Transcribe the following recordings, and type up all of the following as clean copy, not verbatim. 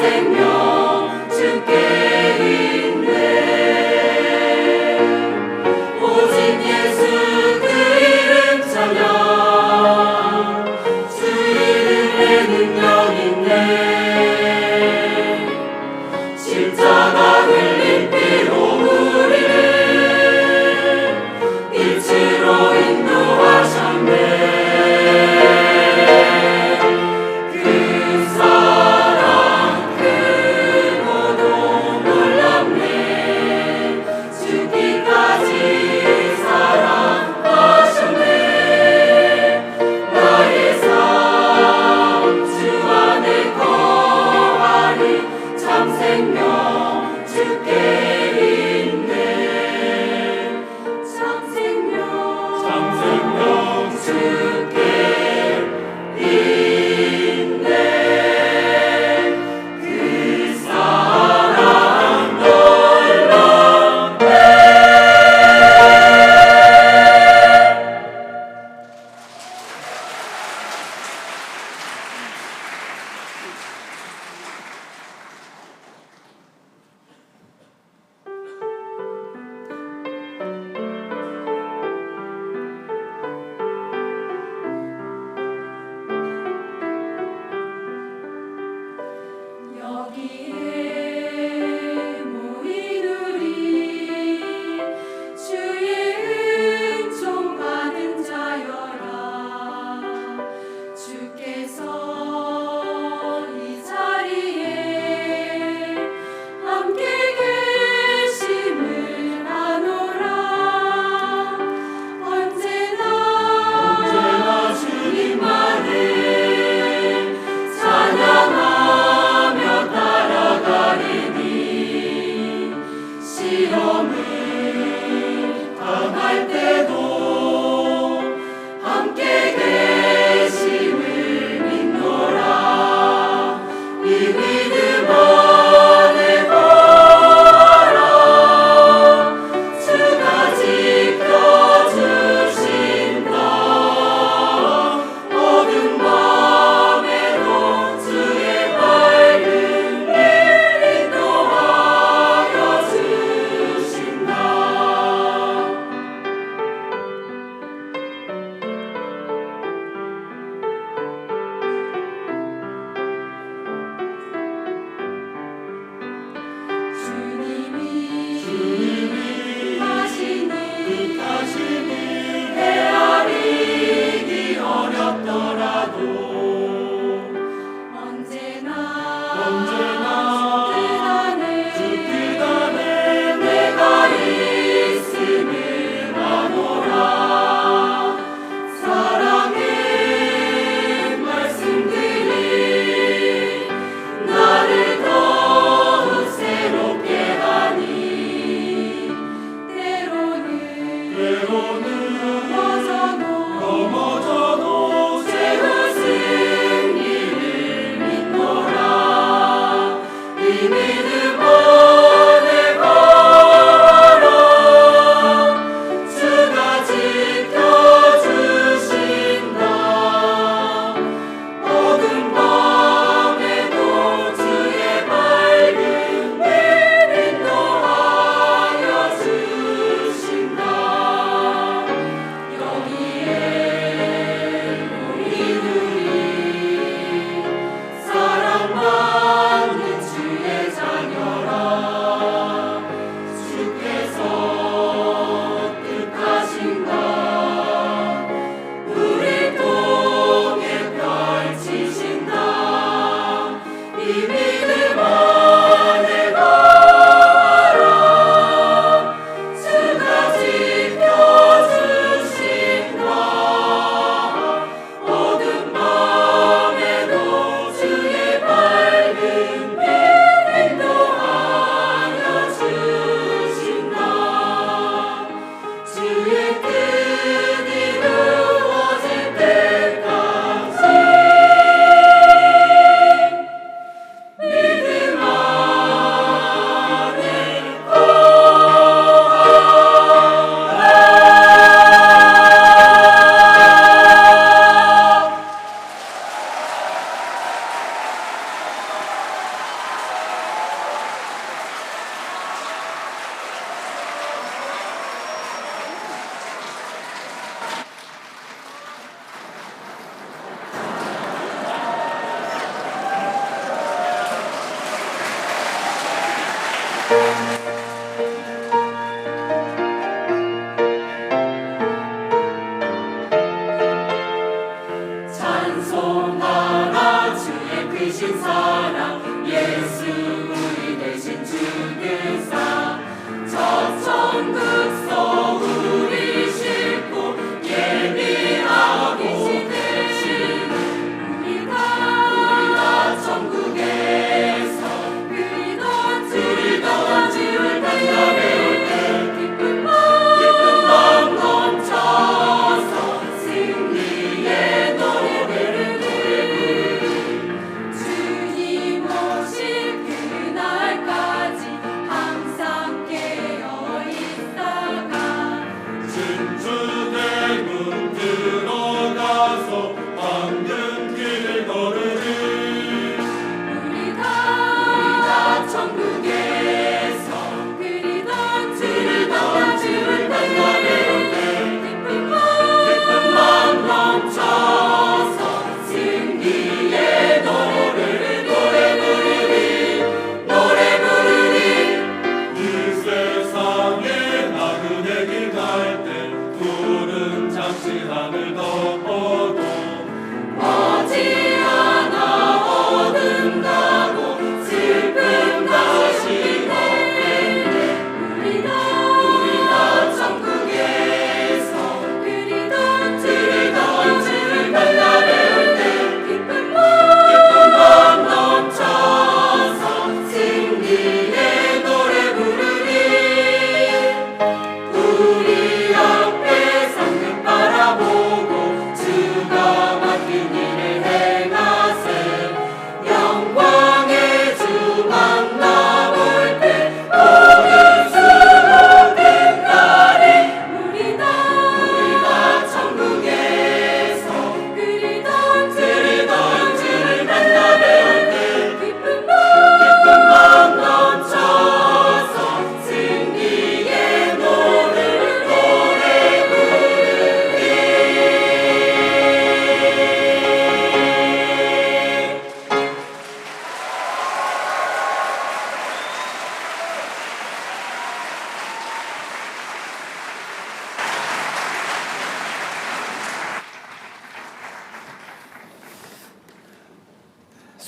생명 주께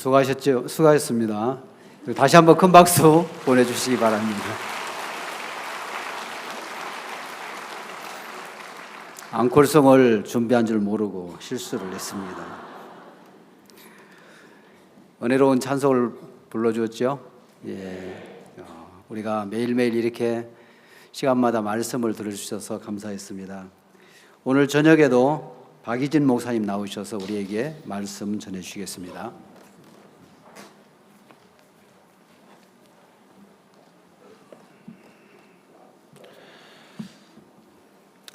수고하셨죠? 수고하셨습니다. 다시 한번 큰 박수 보내주시기 바랍니다. 앙콜송을 준비한 줄 모르고 실수를 했습니다. 은혜로운 찬송을 불러주었죠? 예, 우리가 매일매일 이렇게 시간마다 말씀을 들어주셔서 감사했습니다. 오늘 저녁에도 박희진 목사님 나오셔서 우리에게 말씀 전해주시겠습니다.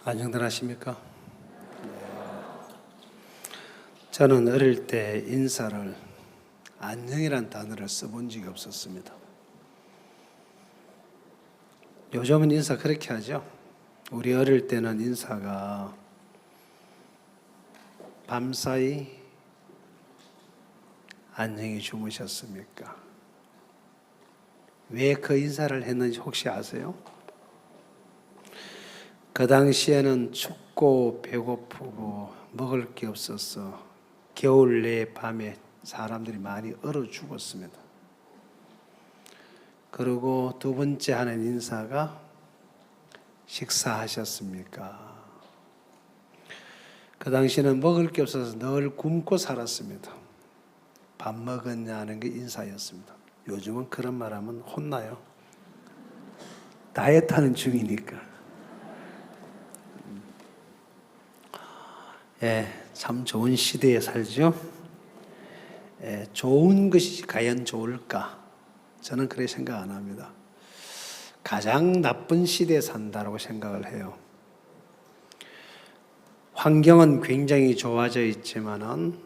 안녕들 하십니까? 저는 어릴 때 인사를 안녕이란 단어를 써본 적이 없었습니다. 요즘은 인사 그렇게 하죠. 우리 어릴 때는 인사가 밤사이 안녕히 주무셨습니까? 왜 그 인사를 했는지 혹시 아세요? 그 당시에는 춥고 배고프고 먹을 게 없어서 겨울 내 밤에 사람들이 많이 얼어 죽었습니다. 그리고 두 번째 하는 인사가 식사하셨습니까? 그 당시에는 먹을 게 없어서 늘 굶고 살았습니다. 밥 먹었냐는 게 인사였습니다. 요즘은 그런 말 하면 혼나요. 다이어트 하는 중이니까. 참 좋은 시대에 살죠. 좋은 것이 과연 좋을까? 저는 그렇게 생각 안 합니다. 가장 나쁜 시대에 산다고 생각을 해요. 환경은 굉장히 좋아져 있지만은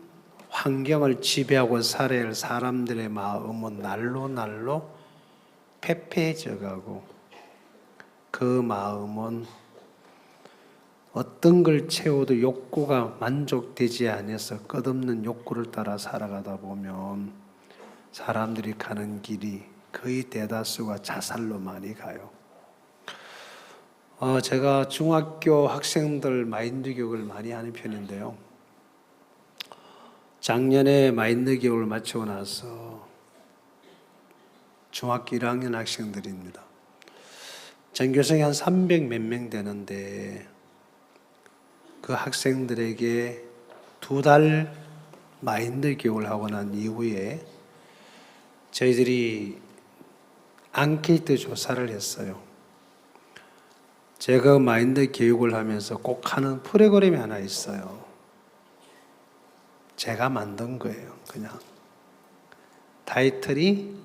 환경을 지배하고 살아야 할 사람들의 마음은 날로 패패해져 가고 그 마음은 어떤 걸 채워도 욕구가 만족되지 않아서 끝없는 욕구를 따라 살아가다 보면 사람들이 가는 길이 거의 대다수가 자살로 많이 가요. 제가 중학교 학생들 마인드 교육을 많이 하는 편인데요. 작년에 마인드 교육을 마치고 나서 중학교 1학년 학생들입니다. 전교생이 한 300 몇 명 되는데 그 학생들에게 2달 마인드 교육을 하고 난 이후에 저희들이 앙케이트 조사를 했어요. 제가 마인드 교육을 하면서 꼭 하는 프로그램이 하나 있어요. 제가 만든 거예요. 그냥 타이틀이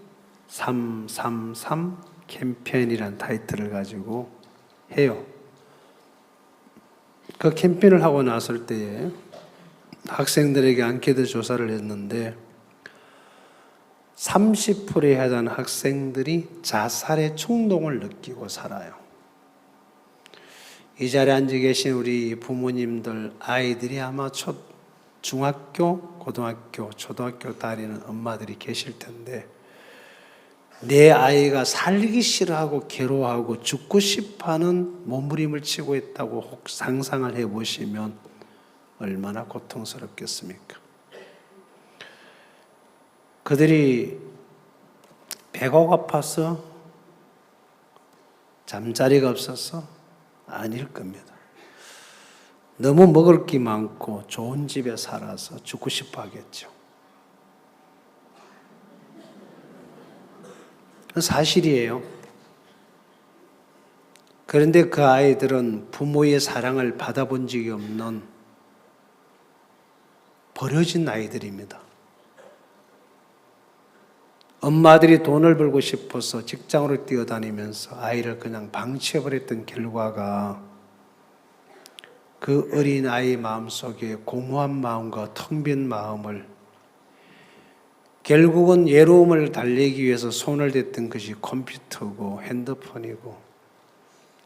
333 캠페인이라는 타이틀을 가지고 해요. 그 캠페인을 하고 났을 때에 학생들에게 앙케이트 조사를 했는데 30%에 해당하는 학생들이 자살의 충동을 느끼고 살아요. 이 자리에 앉아 계신 우리 부모님들 아이들이 아마 중학교, 고등학교, 초등학교 다니는 엄마들이 계실 텐데 내 아이가 살기 싫어하고 괴로워하고 죽고 싶어하는 몸부림을 치고 있다고 혹 상상을 해보시면 얼마나 고통스럽겠습니까? 그들이 배가 고파서 잠자리가 없어서 아닐 겁니다. 너무 먹을 게 많고 좋은 집에 살아서 죽고 싶어 하겠죠. 사실이에요. 그런데 그 아이들은 부모의 사랑을 받아본 적이 없는 버려진 아이들입니다. 엄마들이 돈을 벌고 싶어서 직장으로 뛰어다니면서 아이를 그냥 방치해버렸던 결과가 그 어린 아이 마음속에 공허한 마음과 텅 빈 마음을 결국은 외로움을 달래기 위해서 손을 댔던 것이 컴퓨터고 핸드폰이고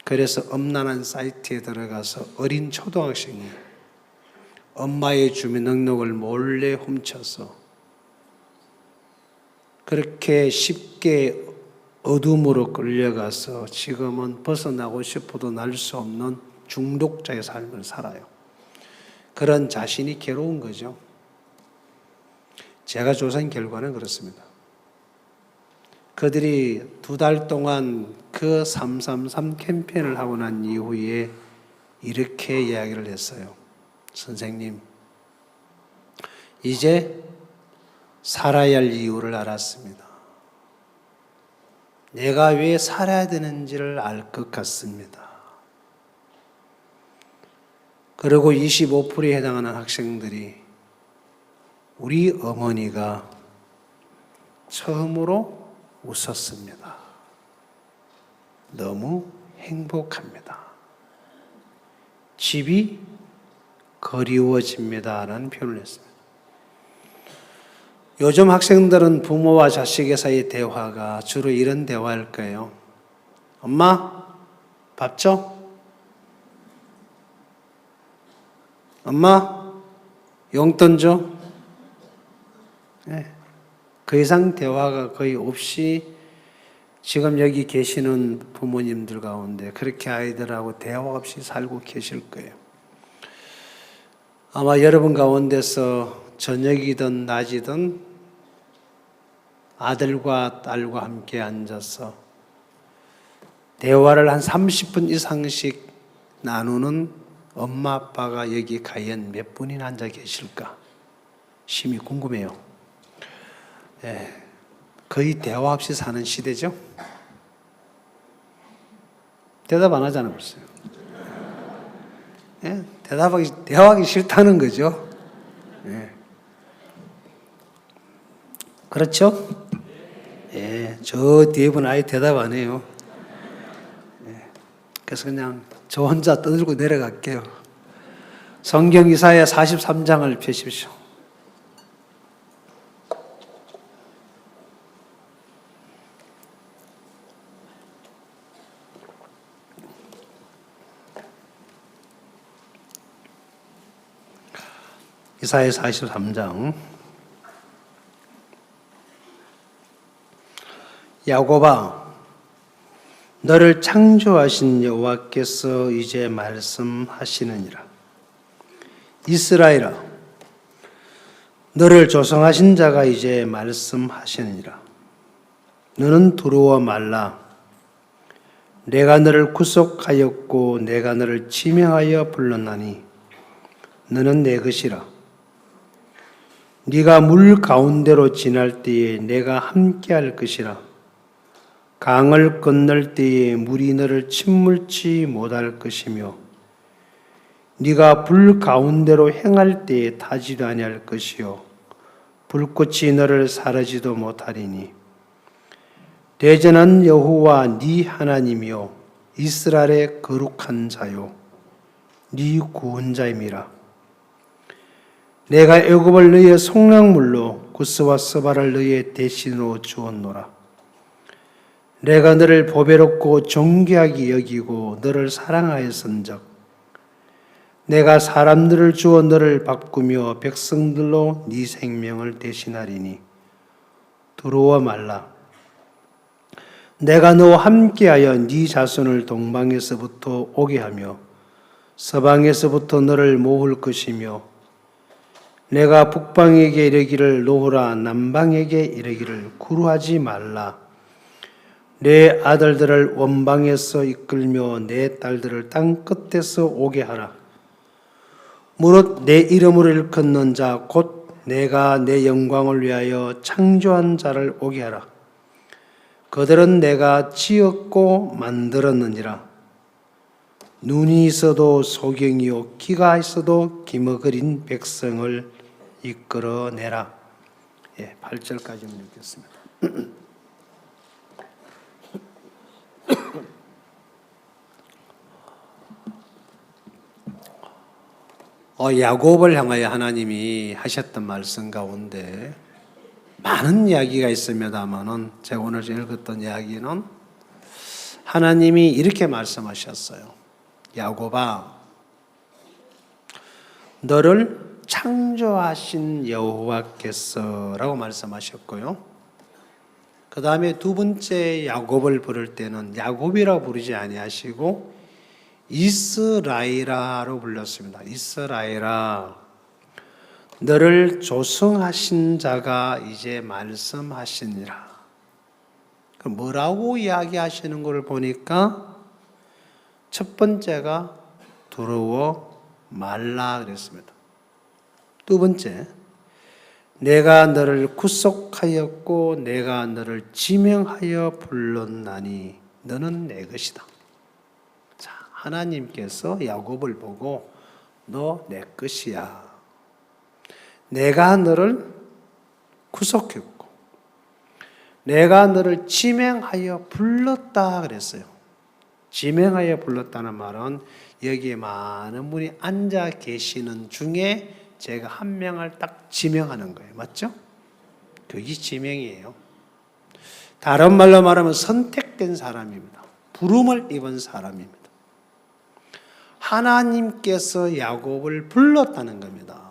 그래서 엄란한 사이트에 들어가서 어린 초등학생이 엄마의 주민 등록을 몰래 훔쳐서 그렇게 쉽게 어둠으로 끌려가서 지금은 벗어나고 싶어도 날 수 없는 중독자의 삶을 살아요. 그런 자신이 괴로운 거죠. 제가 조사한 결과는 그렇습니다. 그들이 2달 동안 그 333 캠페인을 하고 난 이후에 이렇게 이야기를 했어요. 선생님, 이제 살아야 할 이유를 알았습니다. 내가 왜 살아야 되는지를 알 것 같습니다. 그리고 25%에 해당하는 학생들이 우리 어머니가 처음으로 웃었습니다. 너무 행복합니다. 집이 그리워집니다라는 표현을 했습니다. 요즘 학생들은 부모와 자식의 사이 대화가 주로 이런 대화일 거예요. 엄마, 밥 줘? 엄마, 용돈 줘? 네. 그 이상 대화가 거의 없이 지금 여기 계시는 부모님들 가운데 그렇게 아이들하고 대화 없이 살고 계실 거예요. 아마 여러분 가운데서 저녁이든 낮이든 아들과 딸과 함께 앉아서 대화를 한 30분 이상씩 나누는 엄마 아빠가 여기 과연 몇 분이나 앉아 계실까 심히 궁금해요. 예, 거의 대화 없이 사는 시대죠. 대답 안 하잖아요, 벌써. 예, 대화하기 싫다는 거죠. 예. 그렇죠? 예, 저 뒤에 분 아예 대답 안 해요. 예, 그래서 그냥 저 혼자 떠들고 내려갈게요. 성경 이사야 43장을 펴십시오. 이사야 43장. 야곱아, 너를 창조하신 여호와께서 이제 말씀하시느니라. 이스라엘아, 너를 조성하신 자가 이제 말씀하시느니라. 너는 두려워 말라. 내가 너를 구속하였고 내가 너를 지명하여 불렀나니 너는 내 것이라. 네가 물 가운데로 지날 때에 내가 함께할 것이라. 강을 건널 때에 물이 너를 침몰치 못할 것이며 네가 불 가운데로 행할 때에 타지도 아니할 것이요 불꽃이 너를 사르지도 못하리니 대전한 여호와 네 하나님이요 이스라엘의 거룩한 자요 네 구원자임이라. 내가 애굽을 너희의 속량물로 구스와 스바를 너희의 대신으로 주었노라. 내가 너를 보배롭고 존귀하게 여기고 너를 사랑하였은즉 내가 사람들을 주어 너를 바꾸며 백성들로 네 생명을 대신하리니 두려워 말라. 내가 너와 함께하여 네 자손을 동방에서부터 오게 하며 서방에서부터 너를 모을 것이며 내가 북방에게 이르기를 놓으라 남방에게 이르기를 구루하지 말라. 내 아들들을 원방에서 이끌며 내 딸들을 땅 끝에서 오게 하라. 무릇 내 이름으로 일컫는 자 곧 내가 내 영광을 위하여 창조한 자를 오게 하라. 그들은 내가 지었고 만들었느니라. 눈이 있어도 소경이요 귀가 있어도 기머거린 백성을 이끌어내라. 예, 8절까지는 읽겠습니다. 야곱을 향하여 하나님이 하셨던 말씀 가운데 많은 이야기가 있습니다만은 제가 오늘 읽었던 이야기는 하나님이 이렇게 말씀하셨어요. 야곱아, 너를 창조하신 여호와께서라고 말씀하셨고요. 그 다음에 두 번째 야곱을 부를 때는 야곱이라고 부르지 아니하시고 이스라엘아로 불렀습니다. 이스라엘아, 너를 조성하신 자가 이제 말씀하시니라. 뭐라고 이야기하시는 걸 보니까 첫 번째가 두려워 말라 그랬습니다. 두 번째, 내가 너를 구속하였고 내가 너를 지명하여 불렀나니 너는 내 것이다. 자, 하나님께서 야곱을 보고 너 내 것이야. 내가 너를 구속했고 내가 너를 지명하여 불렀다 그랬어요. 지명하여 불렀다는 말은 여기에 많은 분이 앉아 계시는 중에 제가 한 명을 딱 지명하는 거예요. 맞죠? 그게 지명이에요. 다른 말로 말하면 선택된 사람입니다. 부름을 입은 사람입니다. 하나님께서 야곱을 불렀다는 겁니다.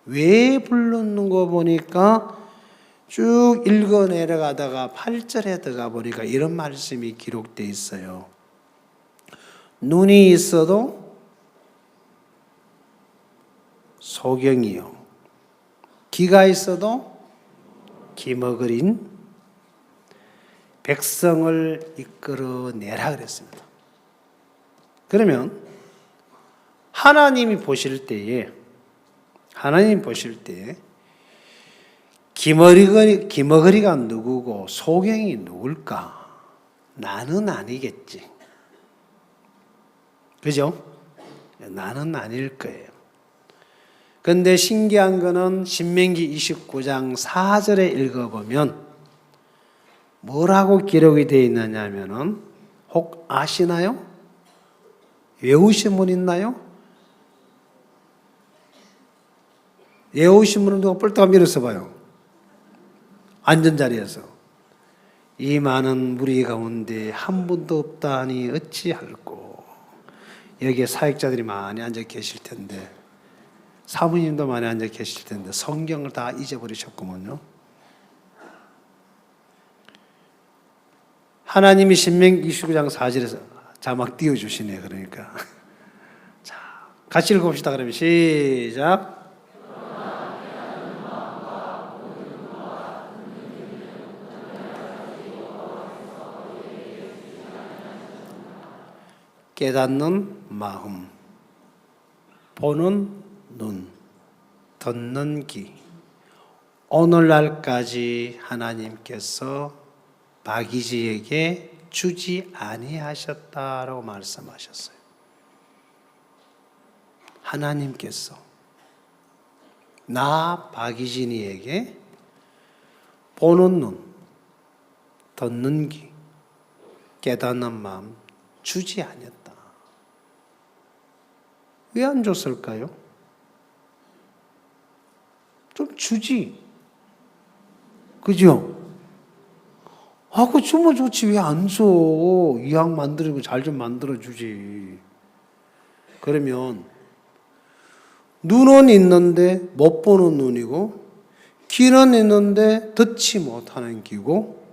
왜 불렀는 거 보니까 쭉 읽어 내려가다가 8절에 들어가 보니까 이런 말씀이 기록되어 있어요. 눈이 있어도 소경이요, 귀가 있어도 기머거린 백성을 이끌어내라 그랬습니다. 그러면 하나님이 보실 때에 기머거리가 누구고 소경이 누굴까? 나는 아니겠지. 그죠? 나는 아닐 거예요. 그런데 신기한 거는 신명기 29장 4절에 읽어보면 뭐라고 기록이 되어 있느냐 하면은 혹 아시나요? 외우신 분 있나요? 외우신 분은 누가 뿔떡 밀어서 봐요. 앉은 자리에서. 이 많은 무리 가운데 한 분도 없다니 어찌할꼬. 여기에 사역자들이 많이 앉아 계실 텐데, 사모님도 많이 앉아 계실 텐데 성경을 다 잊어버리셨구먼요. 하나님이 신명기 29장 4절에서 자막 띄워주시네. 그러니까 자, 같이 읽어봅시다. 그러면 시작. 깨닫는 마음, 보는 눈, 듣는 귀. 오늘날까지 하나님께서 바기지에게 주지 아니하셨다라고 말씀하셨어요. 하나님께서 나 바기진이에게 보는 눈, 듣는 귀, 깨닫는 마음 주지 아니었다. 왜 안 줬을까요? 좀 주지. 그죠? 그거 주면 좋지. 왜 안 줘? 이왕 만들고 잘 좀 만들어주지. 그러면 눈은 있는데 못 보는 눈이고, 귀는 있는데 듣지 못하는 귀고,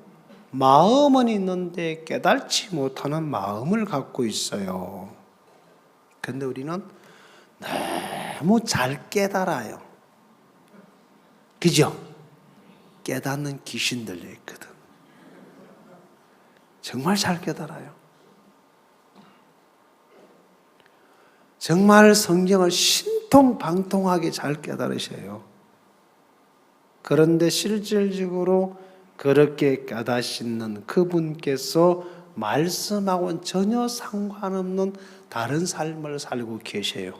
마음은 있는데 깨달지 못하는 마음을 갖고 있어요. 근데 우리는 너무 잘 깨달아요. 그죠? 깨닫는 귀신 들려있거든. 정말 잘 깨달아요. 정말 성경을 신통방통하게 잘 깨달으셔요. 그런데 실질적으로 그렇게 깨닫시는 그분께서 말씀하고는 전혀 상관없는 다른 삶을 살고 계세요.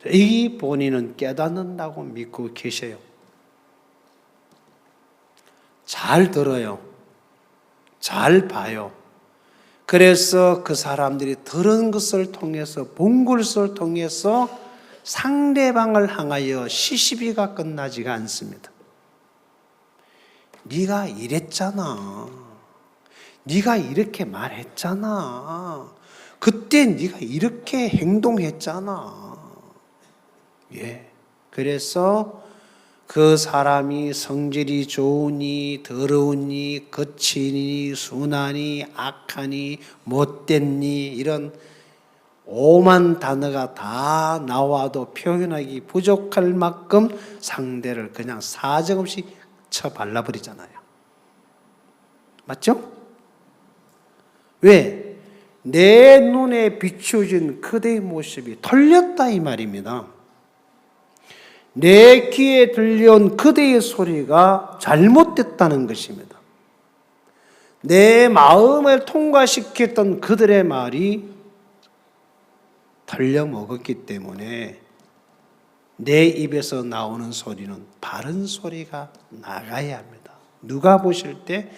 이 본인은 깨닫는다고 믿고 계세요. 잘 들어요. 잘 봐요. 그래서 그 사람들이 들은 것을 통해서, 본 것을 통해서 상대방을 향하여 시시비가 끝나지가 않습니다. 네가 이랬잖아. 네가 이렇게 말했잖아. 그때 네가 이렇게 행동했잖아. 예. 그래서 그 사람이 성질이 좋으니 더러우니 거치니 순하니 악하니 못됐니 이런 오만 단어가 다 나와도 표현하기 부족할 만큼 상대를 그냥 사정없이 쳐 발라버리잖아요. 맞죠? 왜? 내 눈에 비추어진 그대의 모습이 틀렸다 이 말입니다. 내 귀에 들려온 그대의 소리가 잘못됐다는 것입니다. 내 마음을 통과시켰던 그들의 말이 틀려먹었기 때문에 내 입에서 나오는 소리는 바른 소리가 나가야 합니다. 누가 보실 때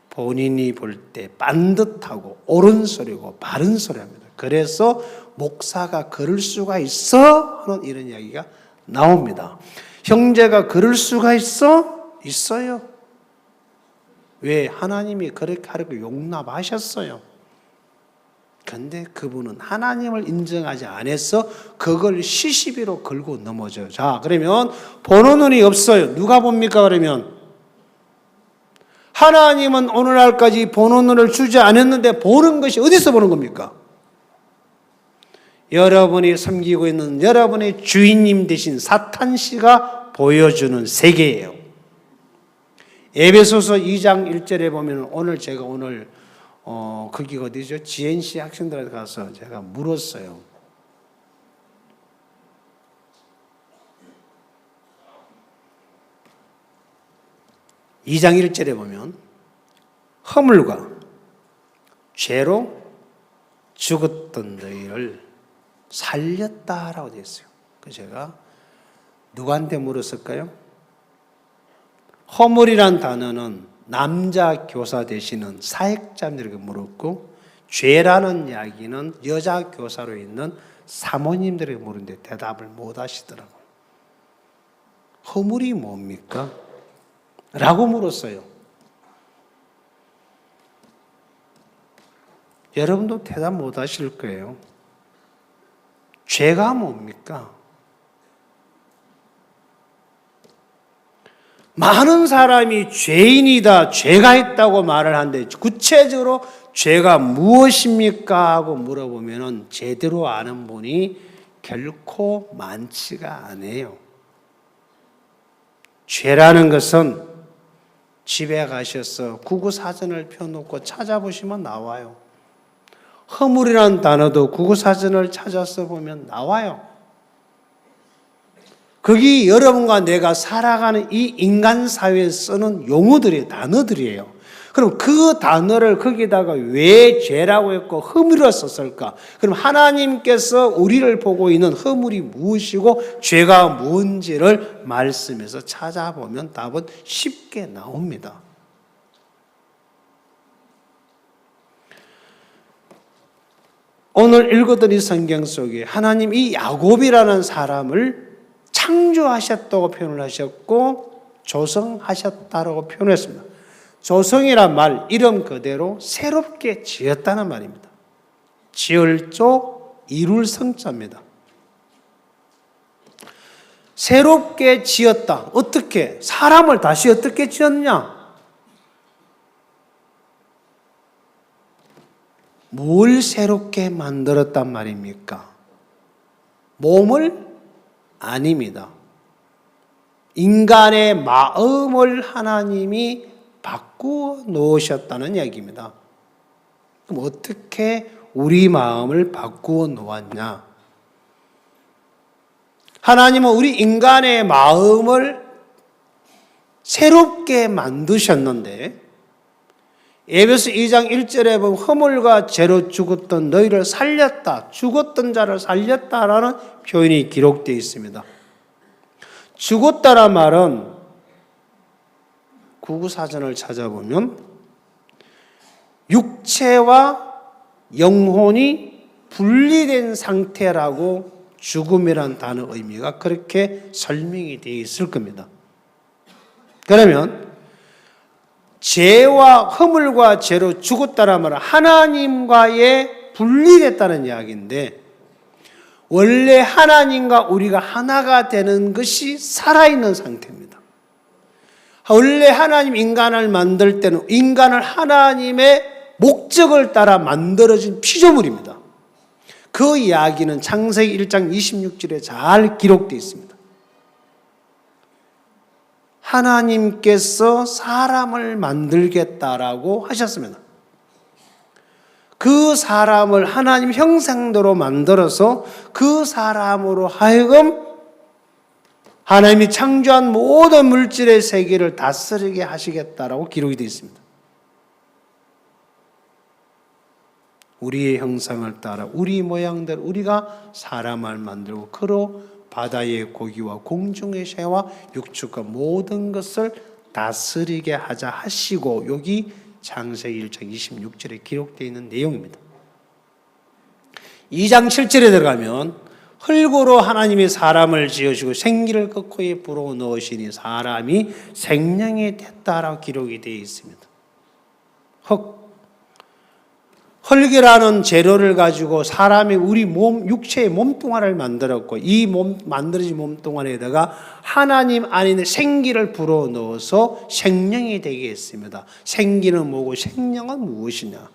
본인이 볼 때 반듯하고 옳은 소리고 바른 소리입니다. 그래서 목사가 그럴 수가 있어 하는 이런 이야기가 나옵니다. 형제가 그럴 수가 있어? 있어요. 왜? 하나님이 그렇게 하라고 용납하셨어요. 그런데 그분은 하나님을 인정하지 않아서 그걸 시시비로 걸고 넘어져요. 자, 그러면 보는 눈이 없어요. 누가 봅니까? 그러면 하나님은 오늘날까지 보는 눈을 주지 않았는데 보는 것이 어디서 보는 겁니까? 여러분이 섬기고 있는 여러분의 주인님 되신 사탄씨가 보여주는 세계예요. 에베소서 2장 1절에 보면 오늘 제가 거기가 어디죠? GNC 학생들한테 가서 제가 물었어요. 이 장 1절에 보면 허물과 죄로 죽었던 너희를 살렸다라고 되어 있어요. 그래서 제가 누구한테 물었을까요? 허물이란 단어는 남자 교사 되시는 사역자들에게 물었고, 죄라는 이야기는 여자 교사로 있는 사모님들에게 물었는데 대답을 못 하시더라고요. 허물이 뭡니까? 라고 물었어요. 여러분도 대답 못 하실 거예요. 죄가 뭡니까? 많은 사람이 죄인이다, 죄가 있다고 말을 하는데 구체적으로 죄가 무엇입니까? 하고 물어보면 제대로 아는 분이 결코 많지가 않아요. 죄라는 것은 집에 가셔서 국어사전을 펴놓고 찾아보시면 나와요. 허물이라는 단어도 국어사전을 찾아서 보면 나와요. 거기 여러분과 내가 살아가는 이 인간 사회에 쓰는 용어들이 단어들이에요. 그럼 그 단어를 거기다가 왜 죄라고 했고 허물이라고 썼을까? 그럼 하나님께서 우리를 보고 있는 허물이 무엇이고 죄가 뭔지를 말씀에서 찾아보면 답은 쉽게 나옵니다. 오늘 읽었던 이 성경 속에 하나님 이 야곱이라는 사람을 창조하셨다고 표현을 하셨고 조성하셨다라고 표현했습니다. 조성이란 말 이름 그대로 새롭게 지었다는 말입니다. 지을 조 이룰 성자입니다. 새롭게 지었다. 어떻게? 사람을 다시 어떻게 지었냐? 뭘 새롭게 만들었단 말입니까? 몸을? 아닙니다. 인간의 마음을 하나님이 바꾸어 놓으셨다는 이야기입니다. 그럼 어떻게 우리 마음을 바꾸어 놓았냐? 하나님은 우리 인간의 마음을 새롭게 만드셨는데 에베소 2장 1절에 보면 허물과 죄로 죽었던 너희를 살렸다. 죽었던 자를 살렸다라는 표현이 기록되어 있습니다. 죽었다란 말은 구구사전을 찾아보면 육체와 영혼이 분리된 상태라고 죽음이란 단어 의미가 그렇게 설명이 되어 있을 겁니다. 그러면 죄와 허물과 죄로 죽었다는 말은 하나님과의 분리됐다는 이야기인데 원래 하나님과 우리가 하나가 되는 것이 살아있는 상태입니다. 원래 하나님 인간을 만들 때는 인간을 하나님의 목적을 따라 만들어진 피조물입니다. 그 이야기는 창세기 1장 26절에 잘 기록되어 있습니다. 하나님께서 사람을 만들겠다라고 하셨습니다. 그 사람을 하나님 형상대로 만들어서 그 사람으로 하여금 하나님이 창조한 모든 물질의 세계를 다스리게 하시겠다라고 기록이 되어 있습니다. 우리의 형상을 따라 우리 모양대로 우리가 사람을 만들고 그로 바다의 고기와 공중의 새와 육축과 모든 것을 다스리게 하자 하시고, 여기 창세기 1장 26절에 기록되어 있는 내용입니다. 2장 7절에 들어가면 흙으로 하나님이 사람을 지으시고 생기를 그 코에 불어넣으시니 사람이 생명이 됐다라고 기록이 되어 있습니다. 흙이라는 재료를 가지고 사람이 우리 육체의 몸뚱아리를 만들었고, 이 만들어진 몸뚱아리에다가 하나님 안에 있는 생기를 불어넣어서 생명이 되게 했습니다. 생기는 뭐고 생명은 무엇이냐?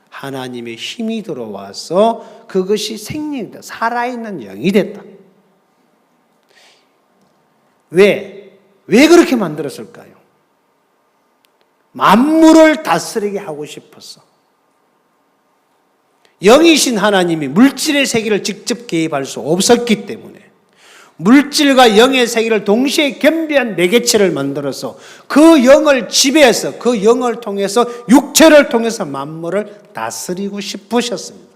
하나님의 힘이 들어와서 그것이 생명이다. 살아있는 영이 됐다. 왜 그렇게 만들었을까요? 만물을 다스리게 하고 싶었어. 영이신 하나님이 물질의 세계를 직접 개입할 수 없었기 때문에 물질과 영의 세계를 동시에 겸비한 매개체를 만들어서 그 영을 지배해서 그 영을 통해서 육체를 통해서 만물을 다스리고 싶으셨습니다.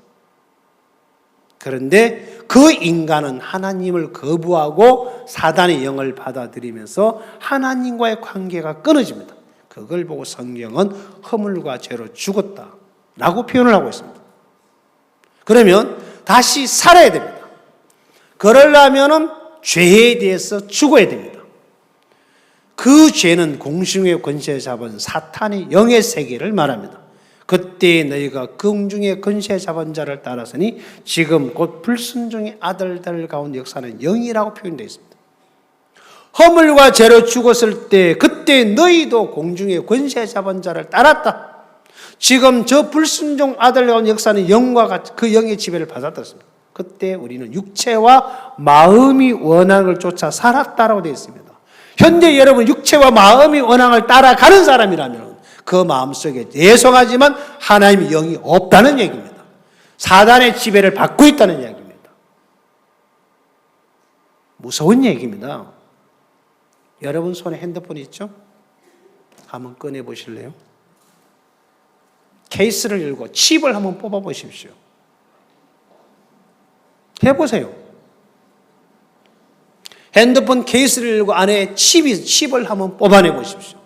그런데 그 인간은 하나님을 거부하고 사단의 영을 받아들이면서 하나님과의 관계가 끊어집니다. 그걸 보고 성경은 허물과 죄로 죽었다라고 표현을 하고 있습니다. 그러면 다시 살아야 됩니다. 그러려면 죄에 대해서 죽어야 됩니다. 그 죄는 공중의 권세 잡은 사탄의 영의 세계를 말합니다. 그때 너희가 공중의 권세 잡은 자를 따라서니 지금 곧 불순종의 아들들 가운데 역사는 영이라고 표현되어 있습니다. 허물과 죄로 죽었을 때 그때 너희도 공중의 권세 잡은 자를 따랐다. 지금 저 불순종 아들 가운데 역사는 영과 같이 그 영의 지배를 받았습니다. 그때 우리는 육체와 마음이 원함을 쫓아 살았다라고 되어 있습니다. 현재 여러분 육체와 마음이 원함을 따라가는 사람이라면 그 마음속에 예송하지만 하나님의 영이 없다는 얘기입니다. 사단의 지배를 받고 있다는 얘기입니다. 무서운 얘기입니다. 여러분 손에 핸드폰이 있죠? 한번 꺼내 보실래요? 케이스를 열고 칩을 한번 뽑아 보십시오. 해보세요. 핸드폰 케이스를 열고 안에 칩을 한번 뽑아내 보십시오.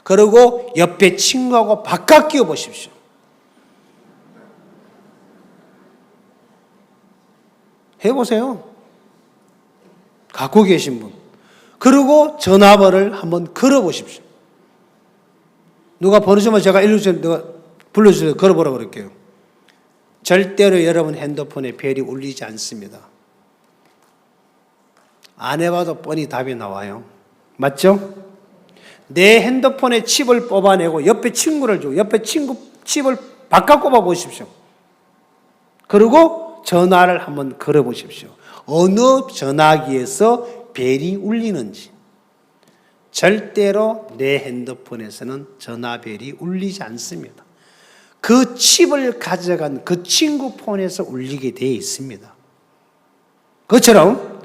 그리고 옆에 친구하고 바깥 끼워 보십시오. 해보세요. 갖고 계신 분. 그리고 전화번호를 한번 걸어 보십시오. 누가 번호 주면 제가 누가 불러주세요. 걸어보라고 그럴게요. 절대로 여러분 핸드폰에 벨이 울리지 않습니다. 안 해봐도 뻔히 답이 나와요. 맞죠? 내 핸드폰에 칩을 뽑아내고 옆에 친구를 주고 옆에 친구 칩을 바꿔 꼽아 보십시오. 그리고 전화를 한번 걸어 보십시오. 어느 전화기에서 벨이 울리는지. 절대로 내 핸드폰에서는 전화벨이 울리지 않습니다. 그 칩을 가져간 그 친구 폰에서 울리게 되어 있습니다. 그것처럼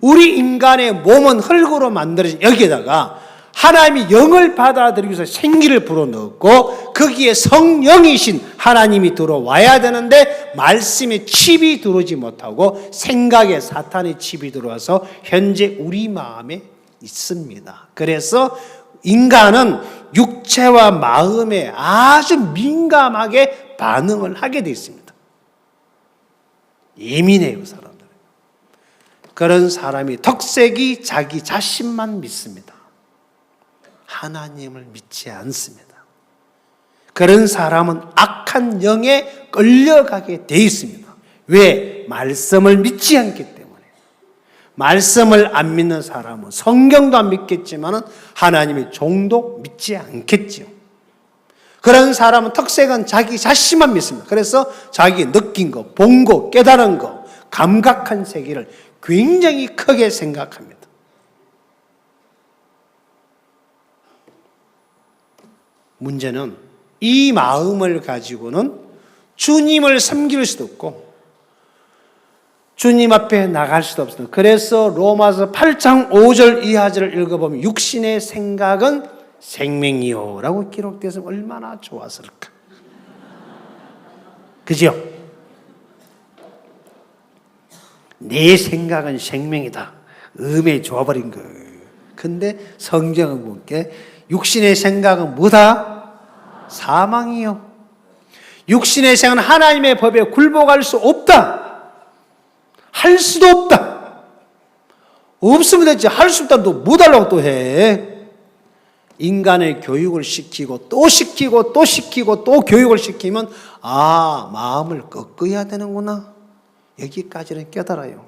우리 인간의 몸은 흙으로 만들어진 여기에다가 하나님이 영을 받아들이기 위해서 생기를 불어넣었고 거기에 성령이신 하나님이 들어와야 되는데 말씀의 칩이 들어오지 못하고 생각에 사탄의 칩이 들어와서 현재 우리 마음에 있습니다. 그래서 인간은 육체와 마음에 아주 민감하게 반응을 하게 되어 있습니다. 예민해요, 사람들은. 그런 사람이 덕색이 자기 자신만 믿습니다. 하나님을 믿지 않습니다. 그런 사람은 악한 영에 끌려가게 되어 있습니다. 왜? 말씀을 믿지 않기 때문에. 말씀을 안 믿는 사람은 성경도 안 믿겠지만 하나님의 종도 믿지 않겠지요. 그런 사람은 특색은 자기 자신만 믿습니다. 그래서 자기 느낀 거, 본 거, 깨달은 거, 감각한 세계를 굉장히 크게 생각합니다. 문제는 이 마음을 가지고는 주님을 섬길 수도 없고 주님 앞에 나갈 수도 없습니다. 그래서 로마서 8장 5절 이하절을 읽어보면 육신의 생각은 생명이요 라고 기록되어서 얼마나 좋았을까. 그죠? 내 생각은 생명이다. 음에 좋아버린 거예요. 근데 성경은 볼게 육신의 생각은 뭐다? 사망이요. 육신의 생각은 하나님의 법에 굴복할 수 없다. 할 수도 없다. 없으면 됐지. 할 수 없다면 또 뭐 달라고 또 해. 인간의 교육을 시키고 또 시키고 또 시키고 또 교육을 시키면 아, 마음을 꺾어야 되는구나. 여기까지는 깨달아요.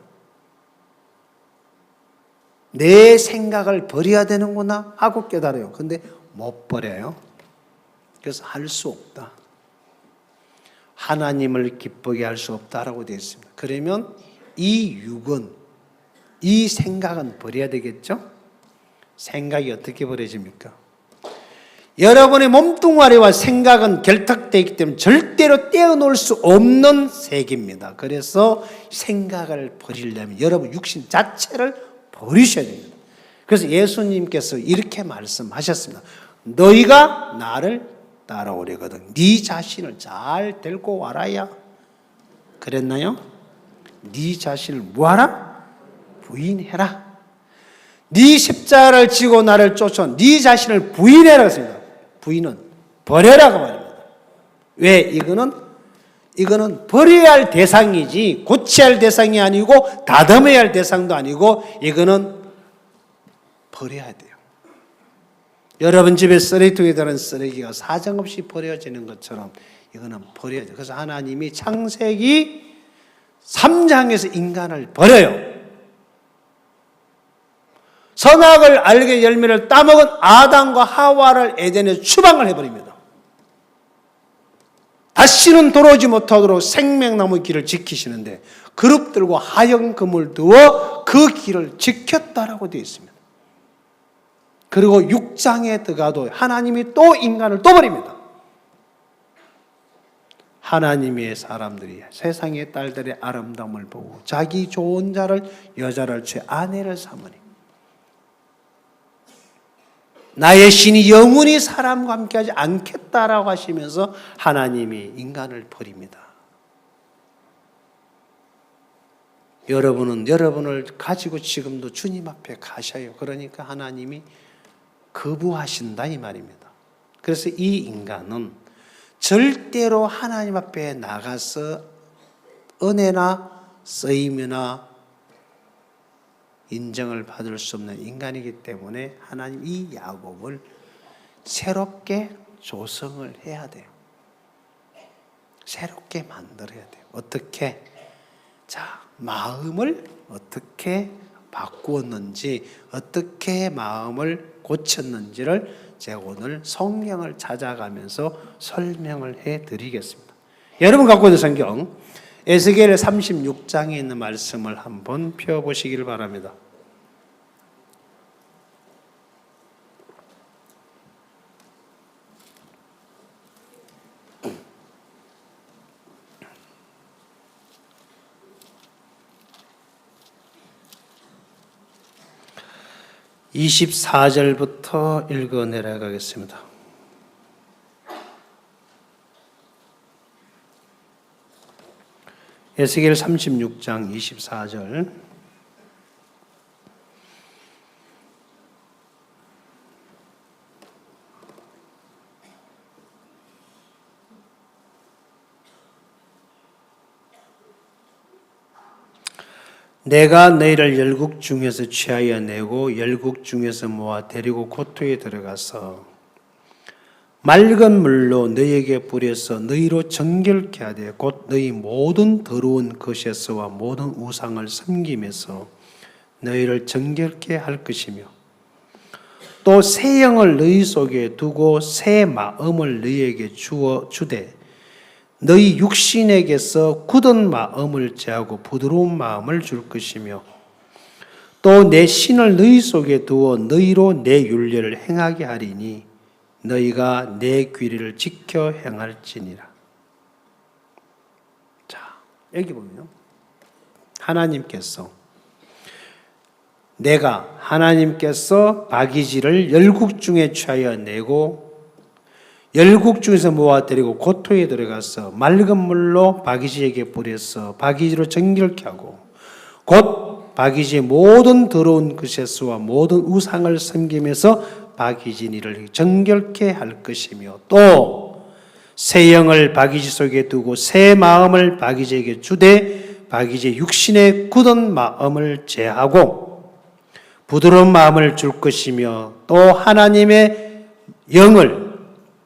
내 생각을 버려야 되는구나 하고 깨달아요. 근데 못 버려요. 그래서 할 수 없다. 하나님을 기쁘게 할 수 없다라고 되어 있습니다. 그러면 이 육은, 이 생각은 버려야 되겠죠? 생각이 어떻게 버려집니까? 여러분의 몸뚱아리와 생각은 결탁되어 있기 때문에 절대로 떼어놓을 수 없는 세계입니다. 그래서 생각을 버리려면 여러분 육신 자체를 버리셔야 됩니다. 그래서 예수님께서 이렇게 말씀하셨습니다. 너희가 나를 따라오려거든 네 자신을 잘 데리고 와라야. 그랬나요? 네 자신을 뭐하라? 부인해라. 네 십자가를 지고 나를 쫓아 네 자신을 부인해라 했습니다. 부인은 버려라고 말입니다. 왜? 이거는 버려야 할 대상이지 고쳐야 할 대상이 아니고 다듬어야 할 대상도 아니고 이거는 버려야 돼요. 여러분 집에 쓰레기통에 들은 쓰레기가 사정없이 버려지는 것처럼 이거는 버려야 돼요. 그래서 하나님이 창세기 3장에서 인간을 버려요. 선악을 알게 열매를 따먹은 아담과 하와를 에덴에 추방을 해버립니다. 다시는 돌아오지 못하도록 생명나무 길을 지키시는데 그룹들과 하얀금을 두어 그 길을 지켰다라고 되어 있습니다. 그리고 6장에 들어가도 하나님이 또 인간을 또 버립니다. 하나님의 사람들이 세상의 딸들의 아름다움을 보고 자기 좋은 자를 여자를 취해 아내를 삼으니 나의 신이 영원히 사람과 함께하지 않겠다라고 하시면서 하나님이 인간을 버립니다. 여러분은 여러분을 가지고 지금도 주님 앞에 가셔요. 그러니까 하나님이 거부하신다 이 말입니다. 그래서 이 인간은 절대로 하나님 앞에 나가서 은혜나 쓰임이나 인정을 받을 수 없는 인간이기 때문에 하나님 이 야곱을 새롭게 조성을 해야 돼요. 새롭게 만들어야 돼요. 어떻게? 자, 마음을 어떻게 바꾸었는지, 어떻게 마음을 고쳤는지를 제가 오늘 성경을 찾아가면서 설명을 해드리겠습니다. 여러분 갖고 있는 성경 에스겔 36장에 있는 말씀을 한번 펴보시길 바랍니다. (24절부터) 읽어 내려가겠습니다. 에스겔 36장 24절. 내가 너희를 열국 중에서 취하여 내고 열국 중에서 모아 데리고 고토에 들어가서 맑은 물로 너희에게 뿌려서 너희로 정결케 하되 곧 너희 모든 더러운 것에서와 모든 우상을 섬기면서 너희를 정결케 할 것이며 또 새 영을 너희 속에 두고 새 마음을 너희에게 주되 너희 육신에게서 굳은 마음을 제하고 부드러운 마음을 줄 것이며 또 내 신을 너희 속에 두어 너희로 내 율례를 행하게 하리니 너희가 내 규례를 지켜 행할지니라. 자, 여기 보면 하나님께서 바기지를 열국 중에 취하여 내고 열국 중에서 모아 데리고 고토에 들어가서 맑은 물로 바기지에게 뿌려서 바기지로 정결케 하고 곧 바기지의 모든 더러운 그새수와 모든 우상을 섬기면서 바기지 일을 정결케 할 것이며 또 새 영을 바기지 속에 두고 새 마음을 바기지에게 주되 바기지 육신의 굳은 마음을 제하고 부드러운 마음을 줄 것이며 또 하나님의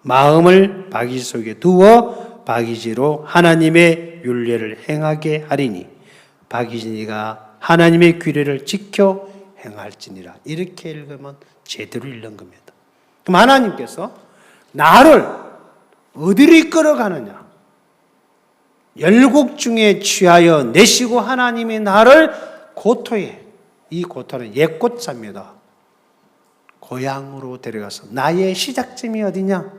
마음을 바기지 속에 두어 바기지로 하나님의 율례를 행하게 하리니 바기지니가 하나님의 규례를 지켜 행할지니라. 이렇게 읽으면 제대로 읽는 겁니다. 그럼 하나님께서 나를 어디로 이끌어가느냐? 열국 중에 취하여 내시고 하나님이 나를 고토에, 이 고토는 옛고자입니다. 고향으로 데려가서 나의 시작점이 어디냐?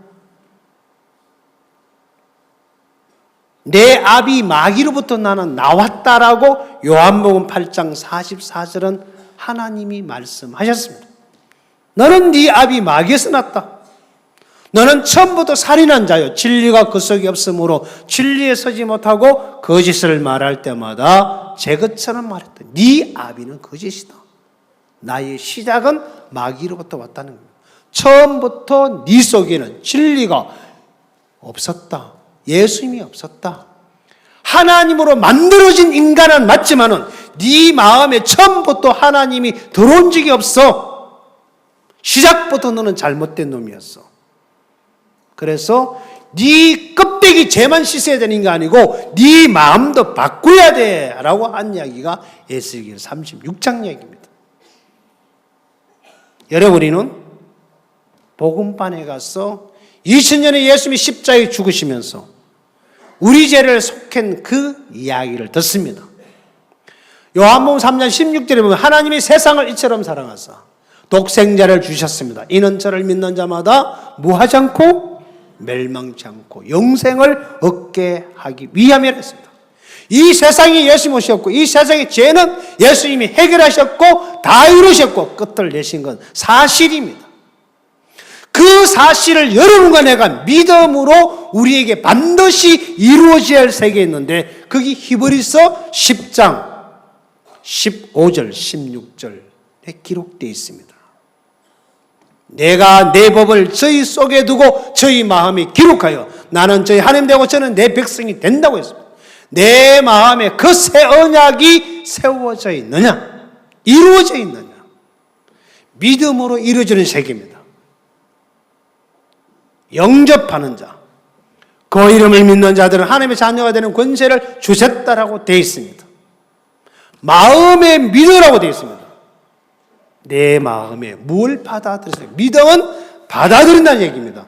내 아비 마귀로부터 나는 나왔다라고 요한복음 8장 44절은 하나님이 말씀하셨습니다. 너는 네 아비 마귀에서 났다. 너는 처음부터 살인한 자요. 진리가 그 속에 없으므로 진리에 서지 못하고 거짓을 말할 때마다 제 것처럼 말했다. 네 아비는 거짓이다. 나의 시작은 마귀로부터 왔다는 겁니다. 처음부터 네 속에는 진리가 없었다. 예수님이 없었다. 하나님으로 만들어진 인간은 맞지만은 네 마음에 처음부터 하나님이 들어온 적이 없어. 시작부터 너는 잘못된 놈이었어. 그래서 네 껍데기 죄만 씻어야 되는 게 아니고 네 마음도 바꿔야 돼 라고 한 이야기가 에스겔 36장 얘기입니다. 여러분이는 복음반에 가서 2000년에 예수님이 십자가에 죽으시면서 우리 죄를 속한 그 이야기를 듣습니다. 요한복음 3장 16절에 보면 하나님이 세상을 이처럼 사랑하사 독생자를 주셨습니다. 이는 저를 믿는 자마다 무하지 않고 멸망치 않고 영생을 얻게 하기 위함이라 했습니다. 이 세상에 예수님이 오셨고 이 세상의 죄는 예수님이 해결하셨고 다 이루셨고 끝을 내신 건 사실입니다. 그 사실을 여러분과 내가 믿음으로 우리에게 반드시 이루어져야 할 세계에 있는데 그게 히브리서 10장 15절 16절에 기록되어 있습니다. 내가 내 법을 저희 속에 두고 저희 마음에 기록하여 나는 저희 하나님 되고 저는 내 백성이 된다고 했습니다. 내 마음에 그 새 언약이 세워져 있느냐? 이루어져 있느냐? 믿음으로 이루어지는 세계입니다. 영접하는 자, 그 이름을 믿는 자들은 하나님의 자녀가 되는 권세를 주셨다라고 되어 있습니다. 마음에 믿으라고 되어 있습니다. 내 마음에 뭘 받아들였어요? 믿음은 받아들인다는 얘기입니다.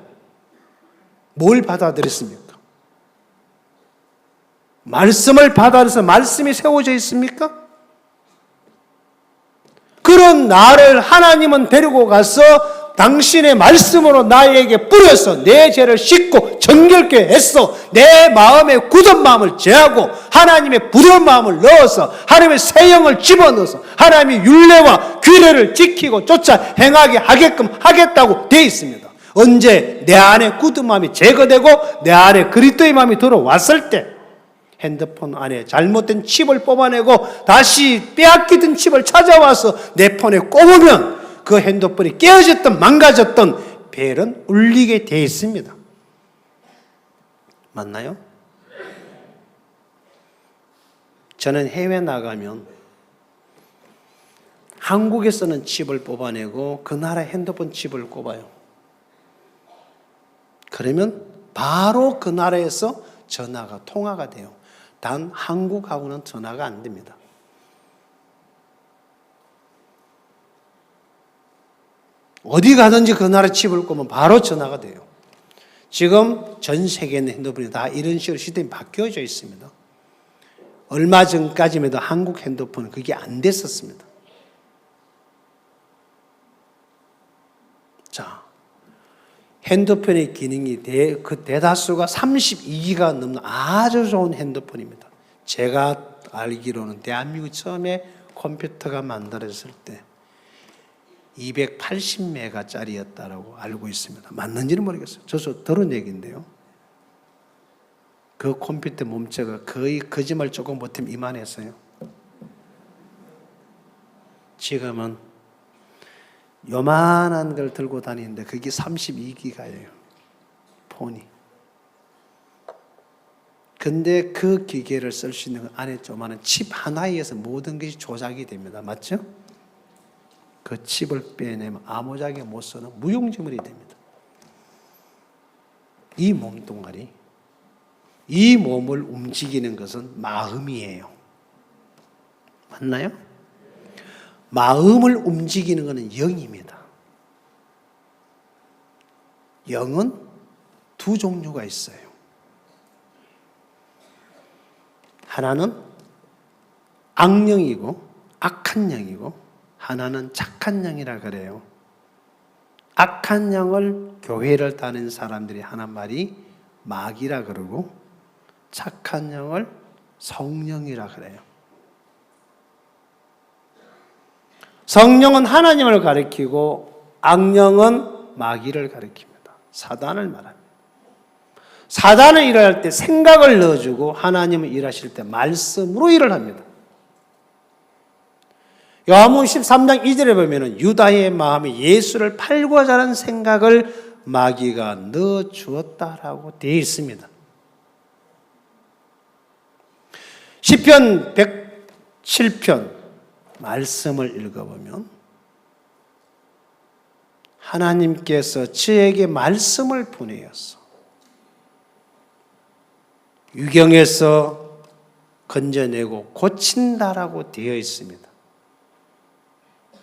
뭘 받아들였습니까? 말씀을 받아들여서 말씀이 세워져 있습니까? 그런 나를 하나님은 데리고 가서 당신의 말씀으로 나에게 뿌려서 내 죄를 씻고 정결케 했어. 내 마음에 굳은 마음을 제하고 하나님의 부드러운 마음을 넣어서 하나님의 새 영을 집어넣어서 하나님의 율례와 규례를 지키고 쫓아 행하게 하게끔 하겠다고 되어 있습니다. 언제 내 안에 굳은 마음이 제거되고 내 안에 그리스도의 마음이 들어왔을 때 핸드폰 안에 잘못된 칩을 뽑아내고 다시 빼앗기던 칩을 찾아와서 내 폰에 꼽으면 그 핸드폰이 깨어졌던 망가졌던 벨은 울리게 되어 있습니다. 맞나요? 저는 해외 나가면 한국에서는 칩을 뽑아내고 그 나라 핸드폰 칩을 꼽아요. 그러면 바로 그 나라에서 전화가 통화가 돼요. 단 한국하고는 전화가 안 됩니다. 어디 가든지 그 나라 칩을 꼽으면 바로 전화가 돼요. 지금 전 세계에 있는 핸드폰이 다 이런 식으로 시스템이 바뀌어져 있습니다. 얼마 전까지만 해도 한국 핸드폰은 그게 안 됐었습니다. 자, 핸드폰의 기능이 그 대다수가 32기가 넘는 아주 좋은 핸드폰입니다. 제가 알기로는 대한민국 처음에 컴퓨터가 만들어졌을 때 280메가짜리였다라고 알고 있습니다. 맞는지는 모르겠어요. 저도 들은 얘기인데요. 그 컴퓨터 몸체가 거의 거짓말 조금 못하면 이만했어요. 지금은 요만한 걸 들고 다니는데 그게 32기가예요. 폰이. 근데 그 기계를 쓸 수 있는 안에 조그마한 칩 하나에 의해서 모든 것이 조작이 됩니다. 맞죠? 그 칩을 빼내면 아무짝에 못 쓰는 무용지물이 됩니다. 이 몸뚱아리, 이 몸을 움직이는 것은 마음이에요. 맞나요? 마음을 움직이는 것은 영입니다. 영은 두 종류가 있어요. 하나는 악령이고 악한 영이고 하나는 착한 영이라 그래요. 악한 영을 교회를 다니는 사람들이 하는 말이 마귀라 그러고 착한 영을 성령이라 그래요. 성령은 하나님을 가리키고 악령은 마귀를 가리킵니다. 사단을 말합니다. 사단을 일할 때 생각을 넣어주고 하나님을 일하실 때 말씀으로 일을 합니다. 요한복음 13장 2절에 보면 유다의 마음에 예수를 팔고자 하는 생각을 마귀가 넣어주었다라고 되어 있습니다. 시편 107편 말씀을 읽어보면 하나님께서 저에게 말씀을 보내었어. 유경에서 건져내고 고친다라고 되어 있습니다.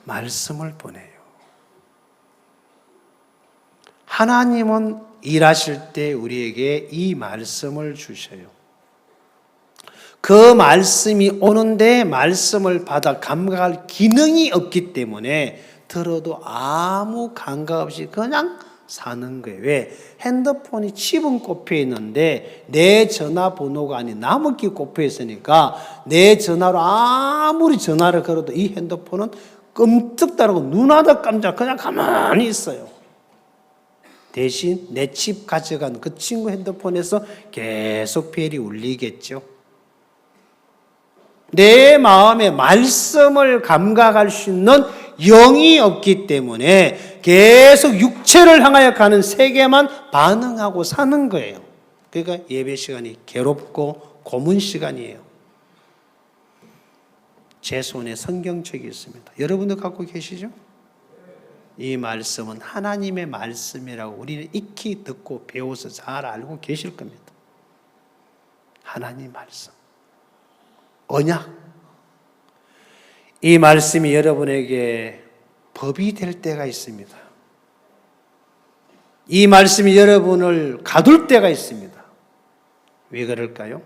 말씀을 보내요. 하나님은 일하실 때 우리에게 이 말씀을 주셔요. 그 말씀이 오는데 말씀을 받아 감각할 기능이 없기 때문에 들어도 아무 감각 없이 그냥 사는 거예요. 왜? 핸드폰이 칩은 꼽혀 있는데 내 전화번호가 아닌 나무기 꼽혀 있으니까 내 전화로 아무리 전화를 걸어도 이 핸드폰은 끔찍 다르고 눈 하나 깜짝 그냥 가만히 있어요. 대신 내 칩 가져간 그 친구 핸드폰에서 계속 벨이 울리겠죠. 내 마음에 말씀을 감각할 수 있는 영이 없기 때문에 계속 육체를 향하여 가는 세계만 반응하고 사는 거예요. 그러니까 예배 시간이 괴롭고 고문 시간이에요. 제 손에 성경책이 있습니다. 여러분도 갖고 계시죠? 이 말씀은 하나님의 말씀이라고 우리는 익히 듣고 배워서 잘 알고 계실 겁니다. 하나님 말씀. 언약. 이 말씀이 여러분에게 법이 될 때가 있습니다. 이 말씀이 여러분을 가둘 때가 있습니다. 왜 그럴까요?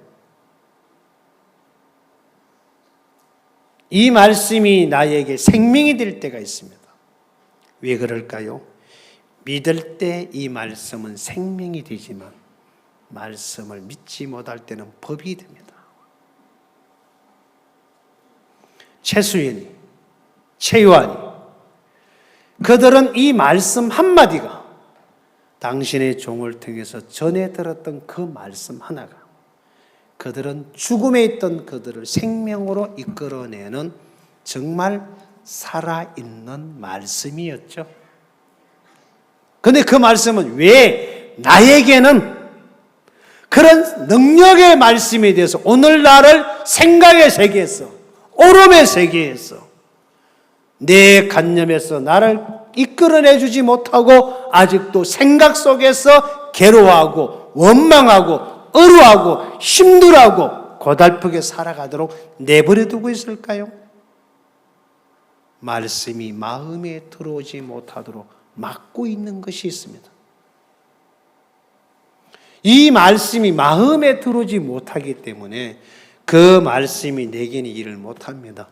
이 말씀이 나에게 생명이 될 때가 있습니다. 왜 그럴까요? 믿을 때 이 말씀은 생명이 되지만 말씀을 믿지 못할 때는 법이 됩니다. 최수연이, 최요한이 그들은 이 말씀 한마디가 당신의 종을 통해서 전해 들었던 그 말씀 하나가 그들은 죽음에 있던 그들을 생명으로 이끌어내는 정말 살아있는 말씀이었죠. 그런데 그 말씀은 왜 나에게는 그런 능력의 말씀에 대해서 오늘날을 생각의 세계에서 오름의 세계에서 내 관념에서 나를 이끌어내 주지 못하고 아직도 생각 속에서 괴로워하고 원망하고 어루하고 힘들어하고 고달프게 살아가도록 내버려 두고 있을까요? 말씀이 마음에 들어오지 못하도록 막고 있는 것이 있습니다. 이 말씀이 마음에 들어오지 못하기 때문에 그 말씀이 내게는 일을 못합니다.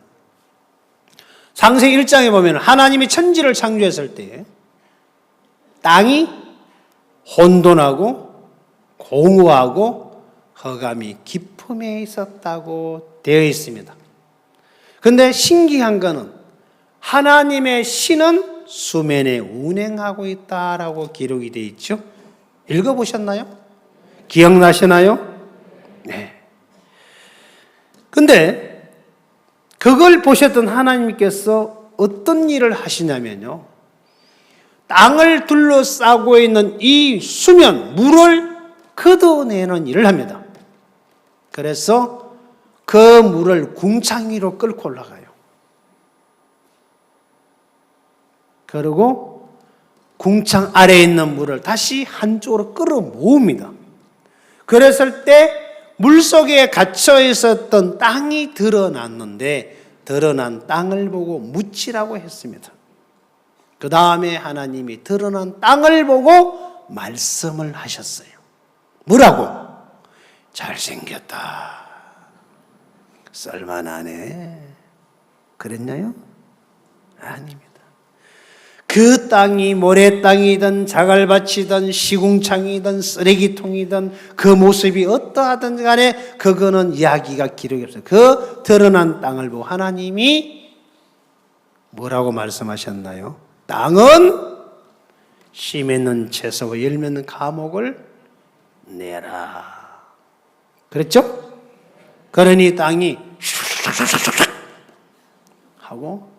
창세기 1장에 보면 하나님이 천지를 창조했을 때 땅이 혼돈하고 공허하고 흑암이 깊음에 있었다고 되어 있습니다. 그런데 신기한 것은 하나님의 신은 수면에 운행하고 있다라고 기록이 되어 있죠. 읽어보셨나요? 기억나시나요? 네. 근데 그걸 보셨던 하나님께서 어떤 일을 하시냐면요. 땅을 둘러싸고 있는 이 수면, 물을 걷어내는 일을 합니다. 그래서 그 물을 궁창 위로 끌고 올라가요. 그리고 궁창 아래에 있는 물을 다시 한쪽으로 끌어 모읍니다. 그랬을 때 물속에 갇혀 있었던 땅이 드러났는데 드러난 땅을 보고 묻히라고 했습니다. 그 다음에 하나님이 드러난 땅을 보고 말씀을 하셨어요. 뭐라고? 잘생겼다. 썰만하네. 그랬나요? 아닙니다. 그 땅이 모래땅이든 자갈밭이든 시궁창이든 쓰레기통이든 그 모습이 어떠하든 간에 그거는 이야기가 기록이 없어요. 그 드러난 땅을 보고 하나님이 뭐라고 말씀하셨나요? 땅은 씨 맺는 채소와 열 맺는 과목을 내라. 그랬죠? 그러니 땅이 하고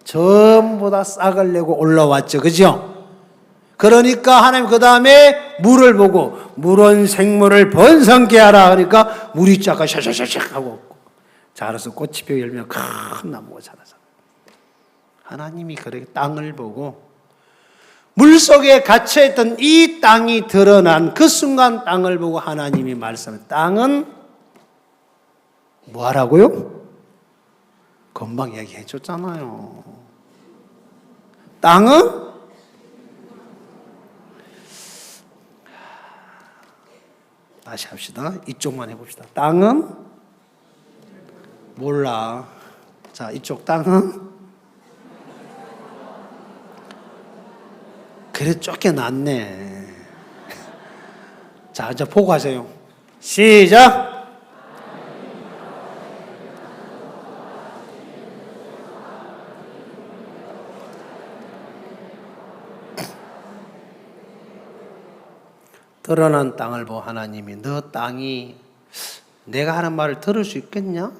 전부 다 싹을 내고 올라왔죠. 그죠? 그러니까 하나님 그 다음에 물을 보고 물은 생물을 번성케 하라 하니까 물이 쫙 샤샤샤샥 하고 자라서 꽃이 피어 열면 큰 나무가 자라서 하나님이 그렇게 땅을 보고 물속에 갇혀있던 이 땅이 드러난 그 순간 땅을 보고 하나님이 말씀해. 땅은 뭐 하라고요? 금방 얘기해 줬잖아요. 땅은 다시 합시다. 이쪽만 해봅시다. 땅은 몰라. 자, 이쪽 땅은 그래 쫓겨났네. 자, 이제 보고 하세요. 시작. 드러난 땅을 보고 하나님이 너 땅이 내가 하는 말을 들을 수 있겠냐?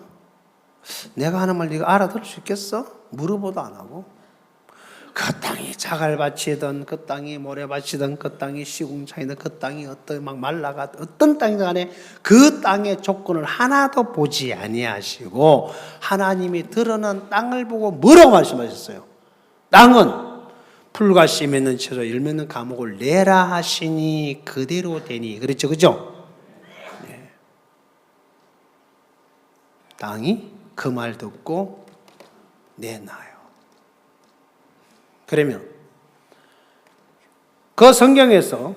내가 하는 말 네가 알아들을 수 있겠어? 물어보도 안 하고 그 땅이 자갈밭이든 그 땅이 모래밭이든 그 땅이 시궁창이든 그 땅이 어떤 막 말라가 어떤 땅이든 간에 그 땅의 조건을 하나도 보지 아니하시고 하나님이 드러난 땅을 보고 뭐라고 말씀하셨어요? 땅은 풀과 씨 맺는 채소 열 맺는 과목을 내라 하시니 그대로 되니. 그랬죠, 그죠? 네. 땅이 그 말 듣고 내놔요. 그러면 그 성경에서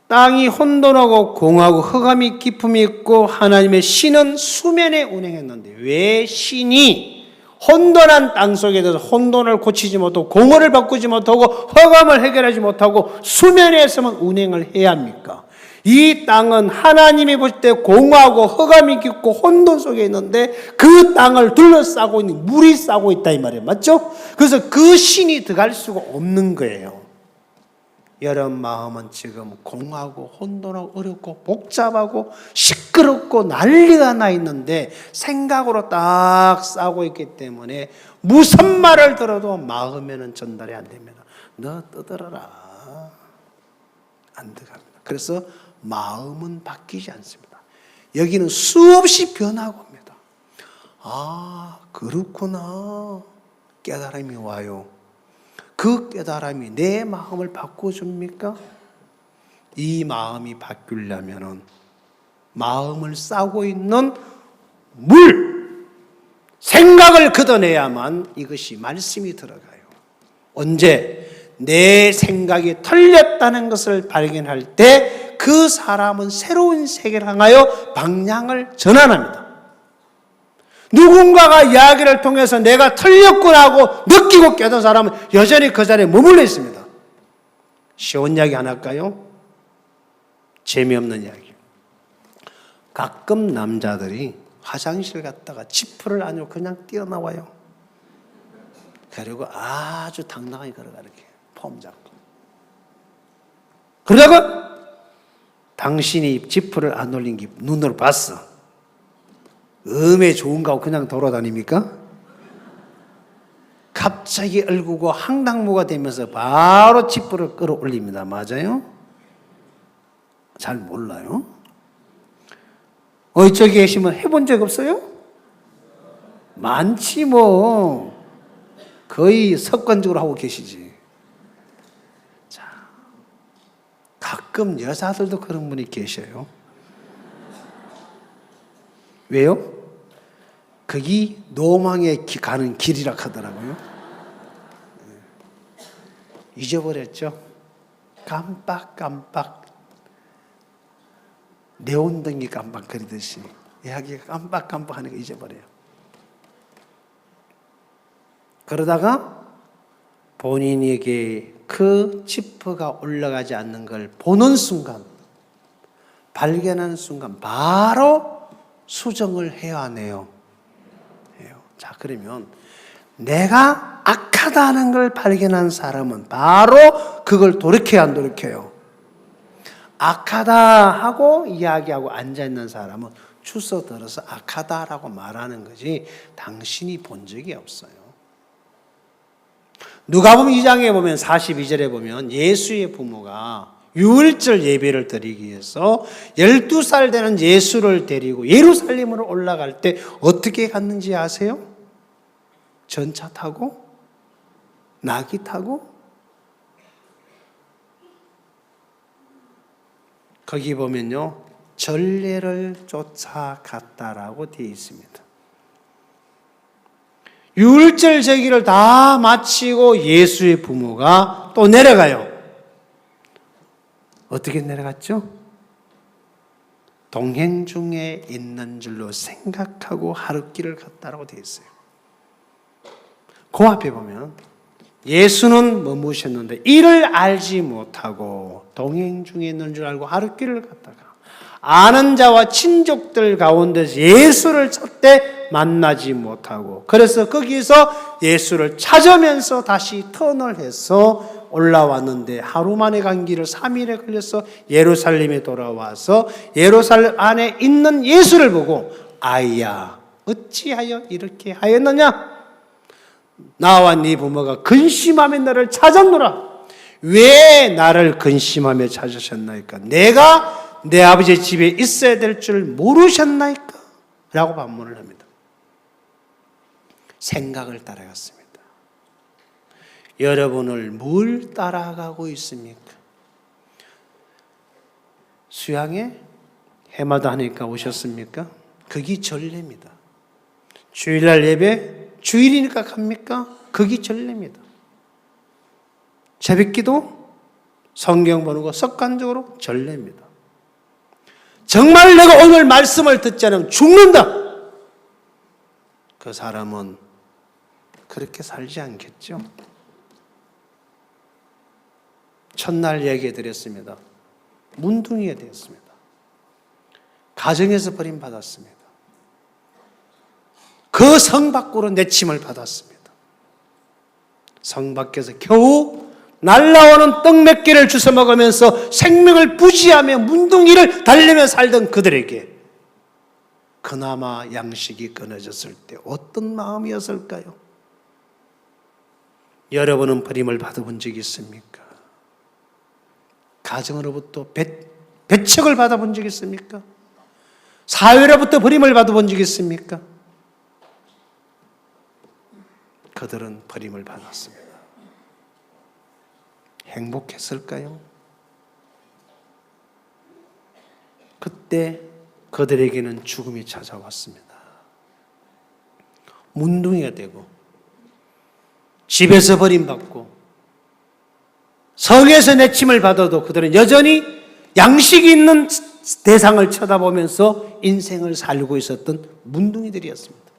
땅이 혼돈하고 공하고 흑암이 깊음이 있고 하나님의 신은 수면에 운행했는데 왜 신이 혼돈한 땅 속에 대해서 혼돈을 고치지 못하고 공허를 바꾸지 못하고 흑암을 해결하지 못하고 수면에서만 운행을 해야 합니까? 이 땅은 하나님이 볼 때 공허하고 흑암이 깊고 혼돈 속에 있는데 그 땅을 둘러싸고 있는 물이 싸고 있다 이 말이에요. 맞죠? 그래서 그 신이 들어갈 수가 없는 거예요. 여러분 마음은 지금 공하고 혼돈하고 어렵고 복잡하고 시끄럽고 난리가 나 있는데 생각으로 딱 싸고 있기 때문에 무슨 말을 들어도 마음에는 전달이 안 됩니다. 너 떠들어라. 안 들어갑니다. 그래서 마음은 바뀌지 않습니다. 여기는 수없이 변하고 옵니다. 아, 그렇구나. 깨달음이 와요. 그 깨달음이 내 마음을 바꿔줍니까? 이 마음이 바뀌려면 마음을 싸고 있는 물, 생각을 걷어내야만 이것이 말씀이 들어가요. 언제? 내 생각이 틀렸다는 것을 발견할 때 그 사람은 새로운 세계를 향하여 방향을 전환합니다. 누군가가 이야기를 통해서 내가 틀렸구나 하고 느끼고 깨닫는 사람은 여전히 그 자리에 머물러 있습니다. 쉬운 이야기 하나 할까요? 재미없는 이야기. 가끔 남자들이 화장실 갔다가 지퍼를 안 열고 그냥 뛰어나와요. 그리고 아주 당당하게 걸어가 이렇게 폼 잡고. 그러다가 당신이 지퍼를 안 올린 게 눈으로 봤어. 음에 좋은가 하고 그냥 돌아다닙니까? 갑자기 얼굴고 황당무가 되면서 바로 지퍼를 끌어올립니다. 맞아요? 잘 몰라요? 이쪽에 계시면 해본 적 없어요? 많지 뭐. 거의 습관적으로 하고 계시지. 자, 가끔 여자들도 그런 분이 계셔요. 왜요? 거기 노망에 가는 길이라 하더라고요. 잊어버렸죠? 깜빡깜빡 네온등이 깜빡거리듯이 이야기가 깜빡깜빡하는 거 잊어버려요. 그러다가 본인에게 그 지퍼가 올라가지 않는 걸 보는 순간, 발견하는 순간 바로 수정을 해야 하네요. 자, 그러면 내가 악하다는 걸 발견한 사람은 바로 그걸 돌이켜야 안 돌이켜요. 악하다 하고 이야기하고 앉아있는 사람은 주워들어서 악하다라고 말하는 거지 당신이 본 적이 없어요. 누가복음 2장에 보면 42절에 보면 예수의 부모가 유월절 예배를 드리기 위해서 12살 되는 예수를 데리고 예루살렘으로 올라갈 때 어떻게 갔는지 아세요? 전차 타고? 나귀 타고? 거기 보면요, 전례를 쫓아갔다라고 되어 있습니다. 유월절 제기를 다 마치고 예수의 부모가 또 내려가요. 어떻게 내려갔죠? 동행 중에 있는 줄로 생각하고 하룻길을 갔다라고 되어 있어요. 그 앞에 보면 예수는 머무셨는데 이를 알지 못하고 동행 중에 있는 줄 알고 하룻길을 갔다가 아는 자와 친족들 가운데서 예수를 찾되 만나지 못하고 그래서 거기서 예수를 찾으면서 다시 턴을 해서 올라왔는데 하루 만에 간 길을 3일에 걸려서 예루살렘에 돌아와서 예루살렘 안에 있는 예수를 보고 아이야 어찌하여 이렇게 하였느냐? 나와 네 부모가 근심하며 너를 찾았노라. 왜 나를 근심하며 찾으셨나이까? 내가 내 아버지의 집에 있어야 될 줄 모르셨나이까? 라고 반문을 합니다. 생각을 따라갔습니다. 여러분을 뭘 따라가고 있습니까? 수양에 해마다 하니까 오셨습니까? 그게 전례입니다. 주일날 예배 주일이니까 갑니까? 그게 전례입니다. 새벽기도 성경 보는 거 습관적으로 전례입니다. 정말 내가 오늘 말씀을 듣지 않으면 죽는다. 그 사람은 그렇게 살지 않겠죠. 첫날 얘기해 드렸습니다. 문둥이가 되었습니다. 가정에서 버림받았습니다. 그 성 밖으로 내침을 받았습니다. 성 밖에서 겨우 날라오는 떡 몇 개를 주워 먹으면서 생명을 부지하며 문둥이를 달리며 살던 그들에게 그나마 양식이 끊어졌을 때 어떤 마음이었을까요? 여러분은 버림을 받아본 적이 있습니까? 가정으로부터 배척을 받아본 적이 있습니까? 사회로부터 버림을 받아본 적이 있습니까? 그들은 버림을 받았습니다. 행복했을까요? 그때 그들에게는 죽음이 찾아왔습니다. 문둥이가 되고 집에서 버림받고 성에서 내침을 받아도 그들은 여전히 양식이 있는 대상을 쳐다보면서 인생을 살고 있었던 문둥이들이었습니다.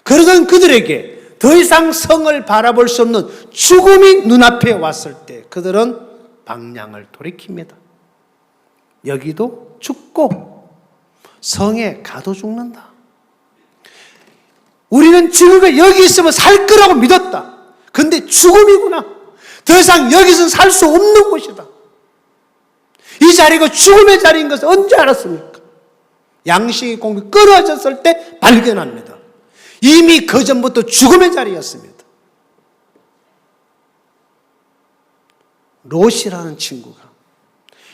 그러던 그들에게 더 이상 성을 바라볼 수 없는 죽음이 눈앞에 왔을 때 그들은 방향을 돌이킵니다. 여기도 죽고 성에 가도 죽는다. 우리는 지금까지 여기 있으면 살 거라고 믿었다. 근데 죽음이구나. 더 이상 여기서는 살 수 없는 곳이다. 이 자리가 죽음의 자리인 것을 언제 알았습니까? 양식의 공급이 끊어졌을 때 발견합니다. 이미 그 전부터 죽음의 자리였습니다. 롯이라는 친구가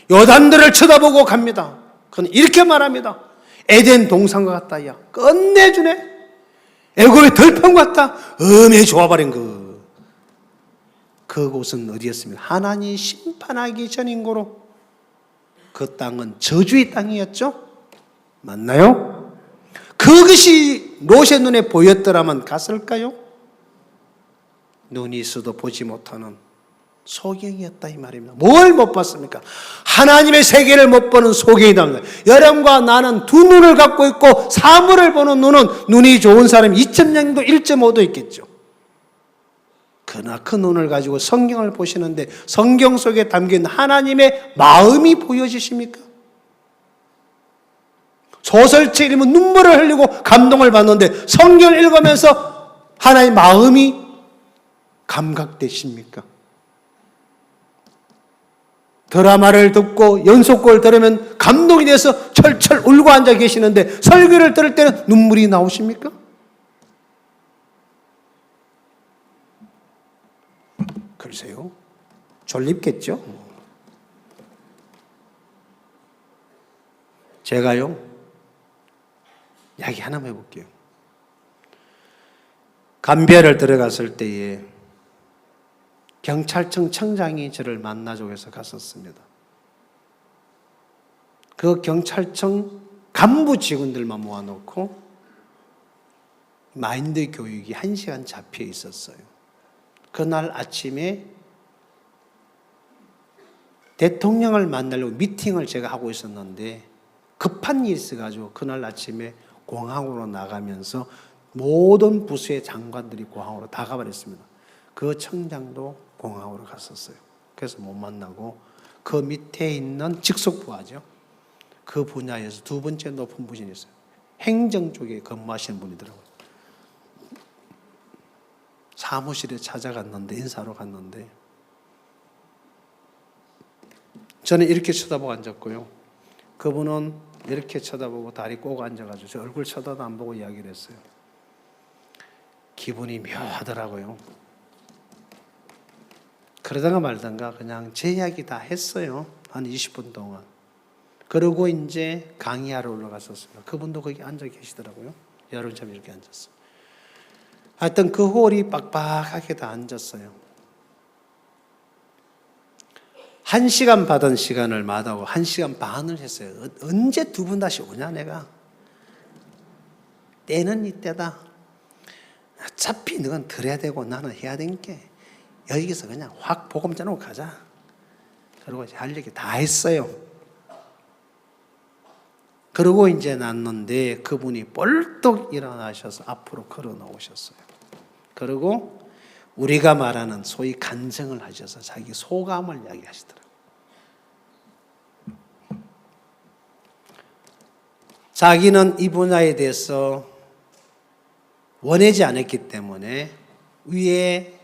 요단들을 쳐다보고 갑니다. 그는 이렇게 말합니다. 에덴 동산과 같다. 야, 끝내주네. 애굽의 들판 같다. 음에 좋아버린 그곳은 어디였습니까? 하나님이 심판하기 전인 고로 그 땅은 저주의 땅이었죠? 맞나요? 그것이 롯의 눈에 보였더라면 갔을까요? 눈이 있어도 보지 못하는 소경이었다 이 말입니다. 뭘 못 봤습니까? 하나님의 세계를 못 보는 소경이다. 여러분과 나는 두 눈을 갖고 있고 사물을 보는 눈은 눈이 좋은 사람이 2.0도 1.5도 있겠죠. 그러나 그 눈을 가지고 성경을 보시는데 성경 속에 담긴 하나님의 마음이 보여지십니까? 소설책 읽으면 눈물을 흘리고 감동을 받는데 성경을 읽으면서 하나님의 마음이 감각되십니까? 드라마를 듣고 연속곡을 들으면 감동이 돼서 철철 울고 앉아 계시는데 설교를 들을 때는 눈물이 나오십니까? 글쎄요. 졸립겠죠? 제가요, 이야기 하나만 해볼게요. 감비아를 들어갔을 때에 경찰청 청장이 저를 만나자고 해서 갔었습니다. 그 경찰청 간부 직원들만 모아놓고 마인드 교육이 1시간 잡혀 있었어요. 그날 아침에 대통령을 만나려고 미팅을 제가 하고 있었는데 급한 일이 있어가지고 그날 아침에 공항으로 나가면서 모든 부서의 장관들이 공항으로 다 가버렸습니다. 그 청장도 공항으로 갔었어요. 그래서 못 만나고 그 밑에 있는 직속부하죠. 그 분야에서 두 번째 높은 분이 있어요. 행정 쪽에 근무하시는 분이더라고요. 사무실에 찾아갔는데 인사하러 갔는데 저는 이렇게 쳐다보고 앉았고요. 그분은 이렇게 쳐다보고 다리 꼬고 앉아가지고 저 얼굴 쳐다도 안 보고 이야기를 했어요. 기분이 묘하더라고요. 그러다가 말다가 그냥 제 이야기 다 했어요. 한 20분 동안. 그러고 이제 강의하러 올라갔었습니다. 그분도 거기 앉아 계시더라고요. 여름잠 이렇게 앉았어요. 하여튼 그 홀이 빡빡하게 다 앉았어요. 1시간 받은 시간을 마다하고 1시간 반을 했어요. 언제 두 분 다시 오냐 내가. 때는 이때다. 어차피 너는 들어야 되고 나는 해야 되는 게 여기서 그냥 확 복음 전하고 가자. 그리고 할 얘기 다 했어요. 그러고 이제 났는데 그분이 벌떡 일어나셔서 앞으로 걸어 나오셨어요. 그리고 우리가 말하는 소위 간증을 하셔서 자기 소감을 이야기하시더라고요. 자기는 이 분야에 대해서 원하지 않았기 때문에 위에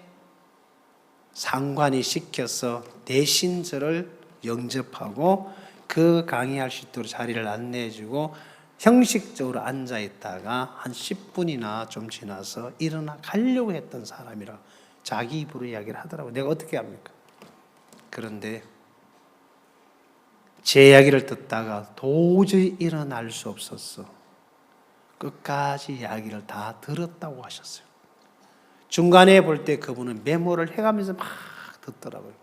상관이 시켜서 대신 저를 영접하고 그 강의할 수 있도록 자리를 안내해주고 형식적으로 앉아있다가 한 10분이나 좀 지나서 일어나 가려고 했던 사람이라 자기 입으로 이야기를 하더라고요. 내가 어떻게 합니까? 그런데 제 이야기를 듣다가 도저히 일어날 수 없었어. 끝까지 이야기를 다 들었다고 하셨어요. 중간에 볼 때 그분은 메모를 해가면서 막 듣더라고요.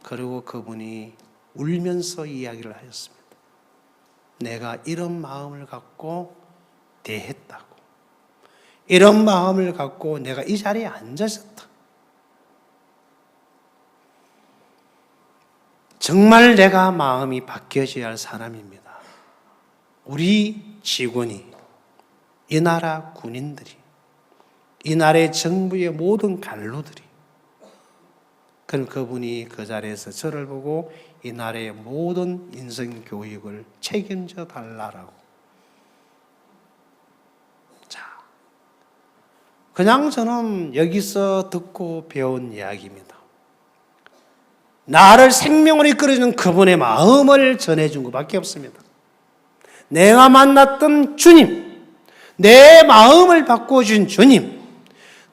그리고 그분이 울면서 이야기를 하셨습니다. 내가 이런 마음을 갖고 대했다고. 이런 마음을 갖고 내가 이 자리에 앉았었다. 정말 내가 마음이 바뀌어져야 할 사람입니다. 우리 직원이, 이 나라 군인들이, 이 나라의 정부의 모든 관료들이, 그럼 그분이 그 자리에서 저를 보고 이 나라의 모든 인성교육을 책임져 달라라고. 자, 그냥 저는 여기서 듣고 배운 이야기입니다. 나를 생명으로 이끌어주는 그분의 마음을 전해준 것밖에 없습니다. 내가 만났던 주님, 내 마음을 바꿔준 주님,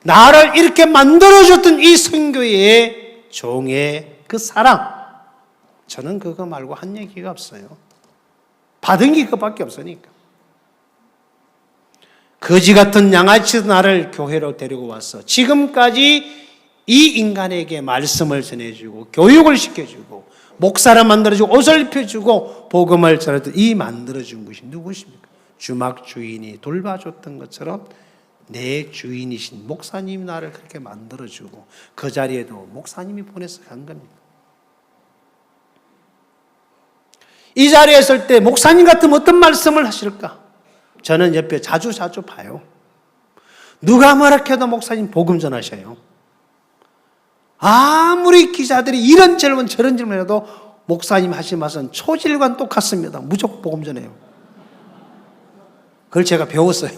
나를 이렇게 만들어줬던 이 선교의 종의 그 사랑, 저는 그거 말고 한 얘기가 없어요. 받은 게 그것밖에 없으니까. 거지 같은 양아치 나를 교회로 데리고 와서 지금까지 이 인간에게 말씀을 전해주고 교육을 시켜주고 목사를 만들어주고 옷을 입혀주고 복음을 전해주고 이 만들어준 것이 누구십니까? 주막 주인이 돌봐줬던 것처럼 내 주인이신 목사님이 나를 그렇게 만들어주고 그 자리에도 목사님이 보내서 간 겁니다. 이 자리에 있을 때 목사님 같으면 어떤 말씀을 하실까? 저는 옆에 자주 봐요. 누가 뭐라 해도 목사님 복음 전하셔요. 아무리 기자들이 이런 질문 저런 질문 해도 목사님 하신 말씀은 초질과는 똑같습니다. 무조건 복음 전해요. 그걸 제가 배웠어요.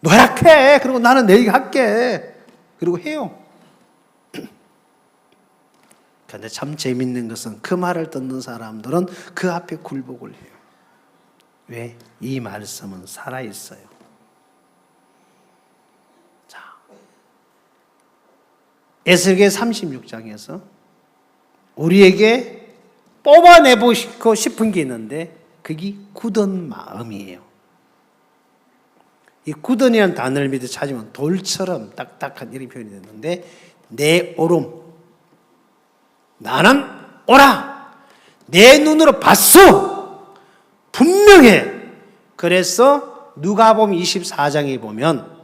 노력해. 그리고 나는 내 얘기 할게. 그리고 해요. 그런데 참 재밌는 것은 그 말을 듣는 사람들은 그 앞에 굴복을 해요. 왜? 이 말씀은 살아있어요. 자, 에스겔 36장에서 우리에게 뽑아내보고 싶은 게 있는데 그게 굳은 마음이에요. 이 굳은이라는 단어를 밑에 찾으면 돌처럼 딱딱한 이런 표현이 됐는데 내 오름, 나는 오라, 내 눈으로 봤어, 분명해. 그래서 누가복음 24장에 보면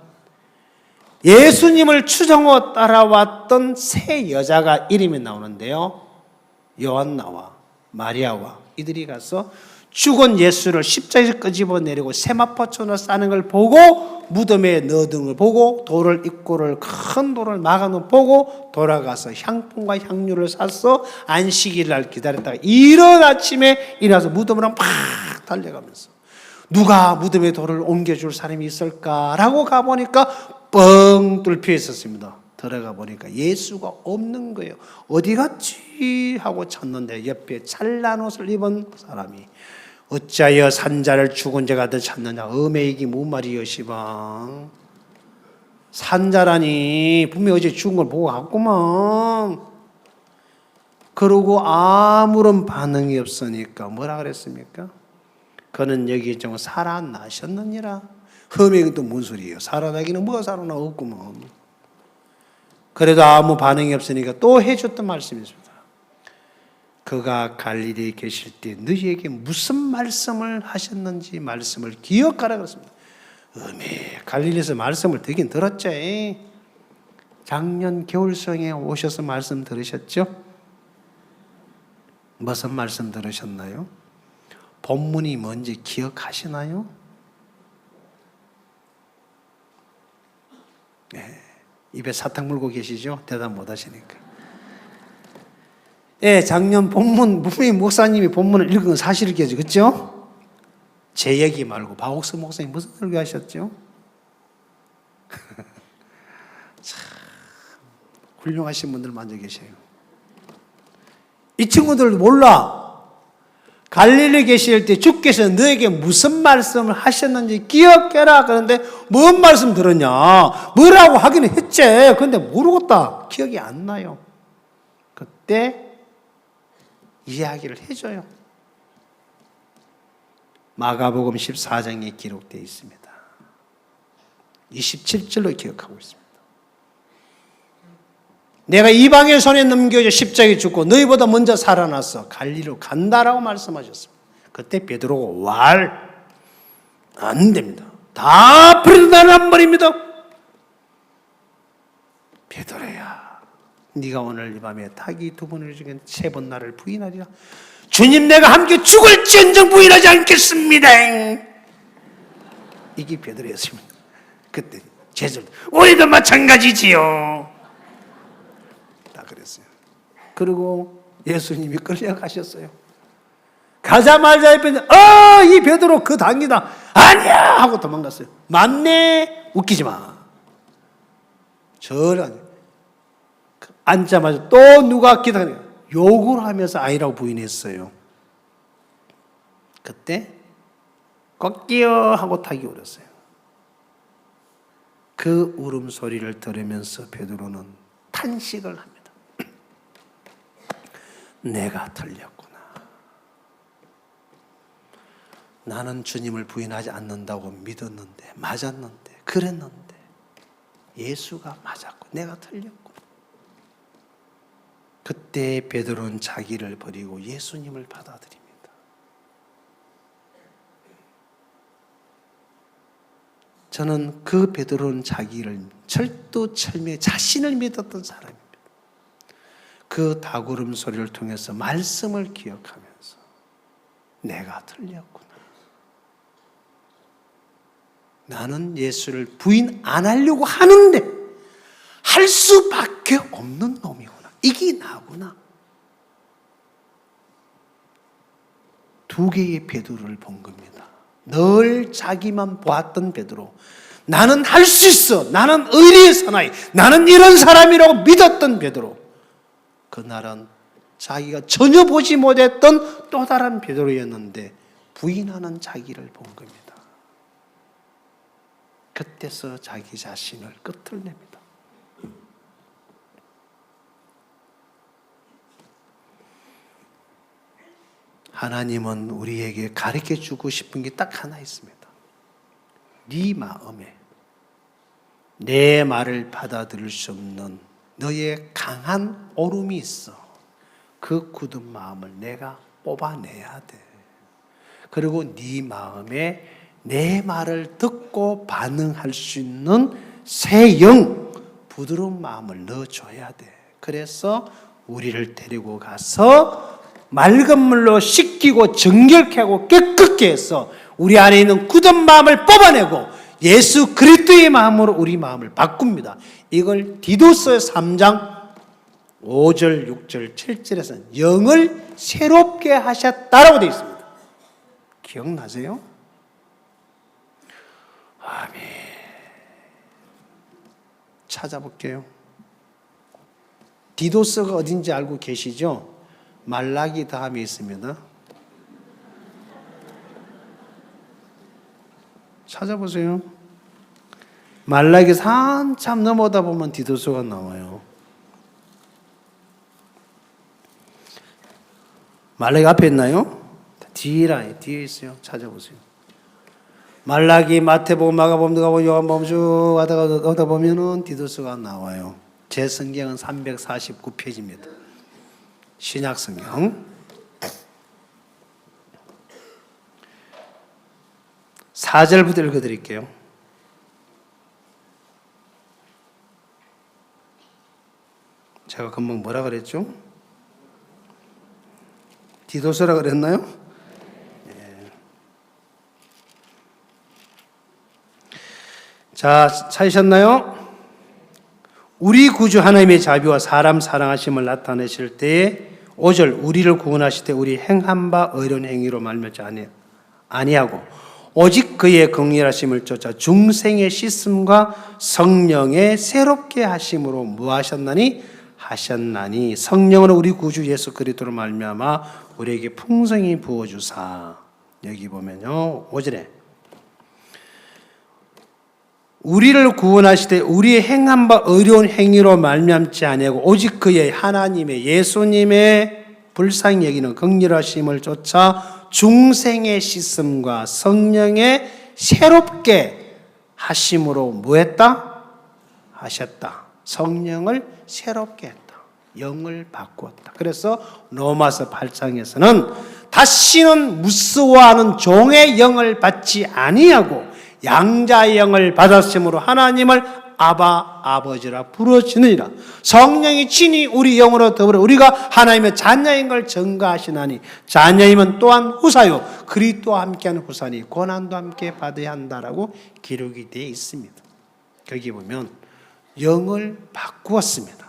예수님을 추종하고 따라왔던 세 여자가 이름이 나오는데요. 요한나와 마리아와 이들이 가서 죽은 예수를 십자가에서 끄집어 내리고 세마포천으로 싸는 걸 보고 무덤에 넣어둔 걸 보고 돌을 입구를 큰 돌을 막아놓은 걸 보고 돌아가서 향품과 향유를 사서 안식일 날 기다렸다가 이른 아침에 일어나서 무덤으로 막 달려가면서 누가 무덤에 돌을 옮겨줄 사람이 있을까라고 가보니까 뻥 뚫혀 있었습니다. 들어가 보니까 예수가 없는 거예요. 어디 갔지 하고 찾는데 옆에 찬란 옷을 입은 사람이 어찌하여 산자를 죽은 자가 더 찾느냐. 어메이기 뭔 말이여 시방. 산자라니 분명히 어제 죽은 걸 보고 갔구만. 그러고 아무런 반응이 없으니까 뭐라 그랬습니까? 그는 여기 좀 살아나셨느니라. 험액은 또 뭔 소리예요? 살아나기는 뭐가 살아나 없구만. 그래도 아무 반응이 없으니까 또 해줬던 말씀이 있습니다. 그가 갈릴리에 계실 때 너희에게 무슨 말씀을 하셨는지 말씀을 기억하라 그랬습니다. 갈릴리에서 말씀을 듣긴 들었지. 작년 겨울성에 오셔서 말씀 들으셨죠? 무슨 말씀 들으셨나요? 본문이 뭔지 기억하시나요? 네. 입에 사탕 물고 계시죠? 대답 못 하시니까. 예, 작년 본문, 분명히 목사님이 본문을 읽은 건 사실이겠죠, 그렇죠? 제 얘기 말고 박옥수 목사님 무슨 설교 하셨죠? 참 훌륭하신 분들 많이 계세요. 이 친구들도 몰라. 갈릴리 계실 때 주께서 너에게 무슨 말씀을 하셨는지 기억해라. 그런데 뭔 말씀 들었냐? 뭐라고 하기는 했지. 그런데 모르겠다. 기억이 안 나요. 그때 이야기를 해줘요. 마가복음 14장에 기록되어 있습니다. 27절로 기억하고 있습니다. 내가 이방의 손에 넘겨져 십자가에 죽고 너희보다 먼저 살아났어. 갈릴리로 간다라고 말씀하셨습니다. 그때 베드로가 안 됩니다. 다 버리고 나는 안 버립니다. 베드로야, 네가 오늘 이 밤에 닭이 두 번을 중에 세 번 나를 부인하리라. 주님, 내가 함께 죽을지언정 부인하지 않겠습니다. 이게 베드로였습니다. 그때 제자들 우리도 마찬가지지요. 다 그랬어요. 그리고 예수님이 끌려가셨어요. 가자마자 이 베드로 그 당이다. 아니야 하고 도망갔어요. 맞네. 웃기지 마. 저런 앉자마자 또 누가 기다려 욕을 하면서 아니라고 부인했어요. 그때 꺾여 하고 닭이 울었어요. 그 울음소리를 들으면서 베드로는 탄식을 합니다. 내가 틀렸구나. 나는 주님을 부인하지 않는다고 믿었는데, 맞았는데, 그랬는데 예수가 맞았고 내가 틀렸구나. 그때 베드로는 자기를 버리고 예수님을 받아들입니다. 저는 그 베드로는 자기를 철두철미에 자신을 믿었던 사람입니다. 그 닭울음 소리를 통해서 말씀을 기억하면서 내가 틀렸구나. 나는 예수를 부인 안 하려고 하는데 할 수밖에 없는 놈이구나. 이게 나구나. 두 개의 베드로를 본 겁니다. 늘 자기만 보았던 베드로. 나는 할 수 있어. 나는 의리의 사나이. 나는 이런 사람이라고 믿었던 베드로. 그날은 자기가 전혀 보지 못했던 또 다른 베드로였는데 부인하는 자기를 본 겁니다. 그때서 자기 자신을 끝을 냅니다. 하나님은 우리에게 가르쳐 주고 싶은 게 딱 하나 있습니다. 네 마음에 내 말을 받아들일 수 없는 너의 강한 오름이 있어. 그 굳은 마음을 내가 뽑아내야 돼. 그리고 네 마음에 내 말을 듣고 반응할 수 있는 새 영, 부드러운 마음을 넣어줘야 돼. 그래서 우리를 데리고 가서 맑은 물로 씻기고 정결케 하고 깨끗게 해서 우리 안에 있는 굳은 마음을 뽑아내고 예수 그리스도의 마음으로 우리 마음을 바꿉니다. 이걸 디도서 3장 5절, 6절, 7절에서는 영을 새롭게 하셨다라고 되어 있습니다. 기억나세요? 아멘. 찾아볼게요. 디도서가 어딘지 알고 계시죠? 말라기 다음에 있습니다. 찾아보세요. 말라기에서 한참 넘어다 보면 디도서가 나와요. 말라기 앞에 있나요? 뒤에 있어요. 찾아보세요. 말라기, 마태복음, 마가복음, 누가복음, 요한복음 쭉 하다 보면은 디도서가 나와요. 제 성경은 349페이지입니다. 신약 성경 4절부터 읽어드릴게요. 제가 금방 뭐라 그랬죠? 디도서라 그랬나요? 네. 자, 찾으셨나요? 우리 구주 하나님의 자비와 사람 사랑하심을 나타내실 때에 5절 우리를 구원하실 때 우리 행한 바 의로운 행위로 말미암지 아니하고 오직 그의 긍휼하심을 쫓아 중생의 씻음과 성령의 새롭게 하심으로 무하셨나니 하셨나니 성령으로 우리 구주 예수 그리스도로 말미암아 우리에게 풍성히 부어주사. 여기 보면요 5절에 우리를 구원하시되 우리의 행한 바 의로운 행위로 말미암지 아니하고 오직 그의 하나님의 예수님의 불쌍히 여기는 긍휼하심을 쫓아 중생의 씻음과 성령의 새롭게 하심으로 뭐했다? 하셨다. 성령을 새롭게 했다. 영을 바꾸었다. 그래서 로마서 8장에서는 다시는 무서워하는 종의 영을 받지 아니하고 양자의 영을 받았으므로 하나님을 아바 아버지라 부르시느니라. 성령이 친히 우리 영으로 더불어 우리가 하나님의 자녀인 걸 증거하시나니 자녀임은 또한 후사요 그리스도와 함께하는 후사니 고난도 함께 받아야 한다라고 기록이 되어 있습니다. 거기 보면 영을 바꾸었습니다.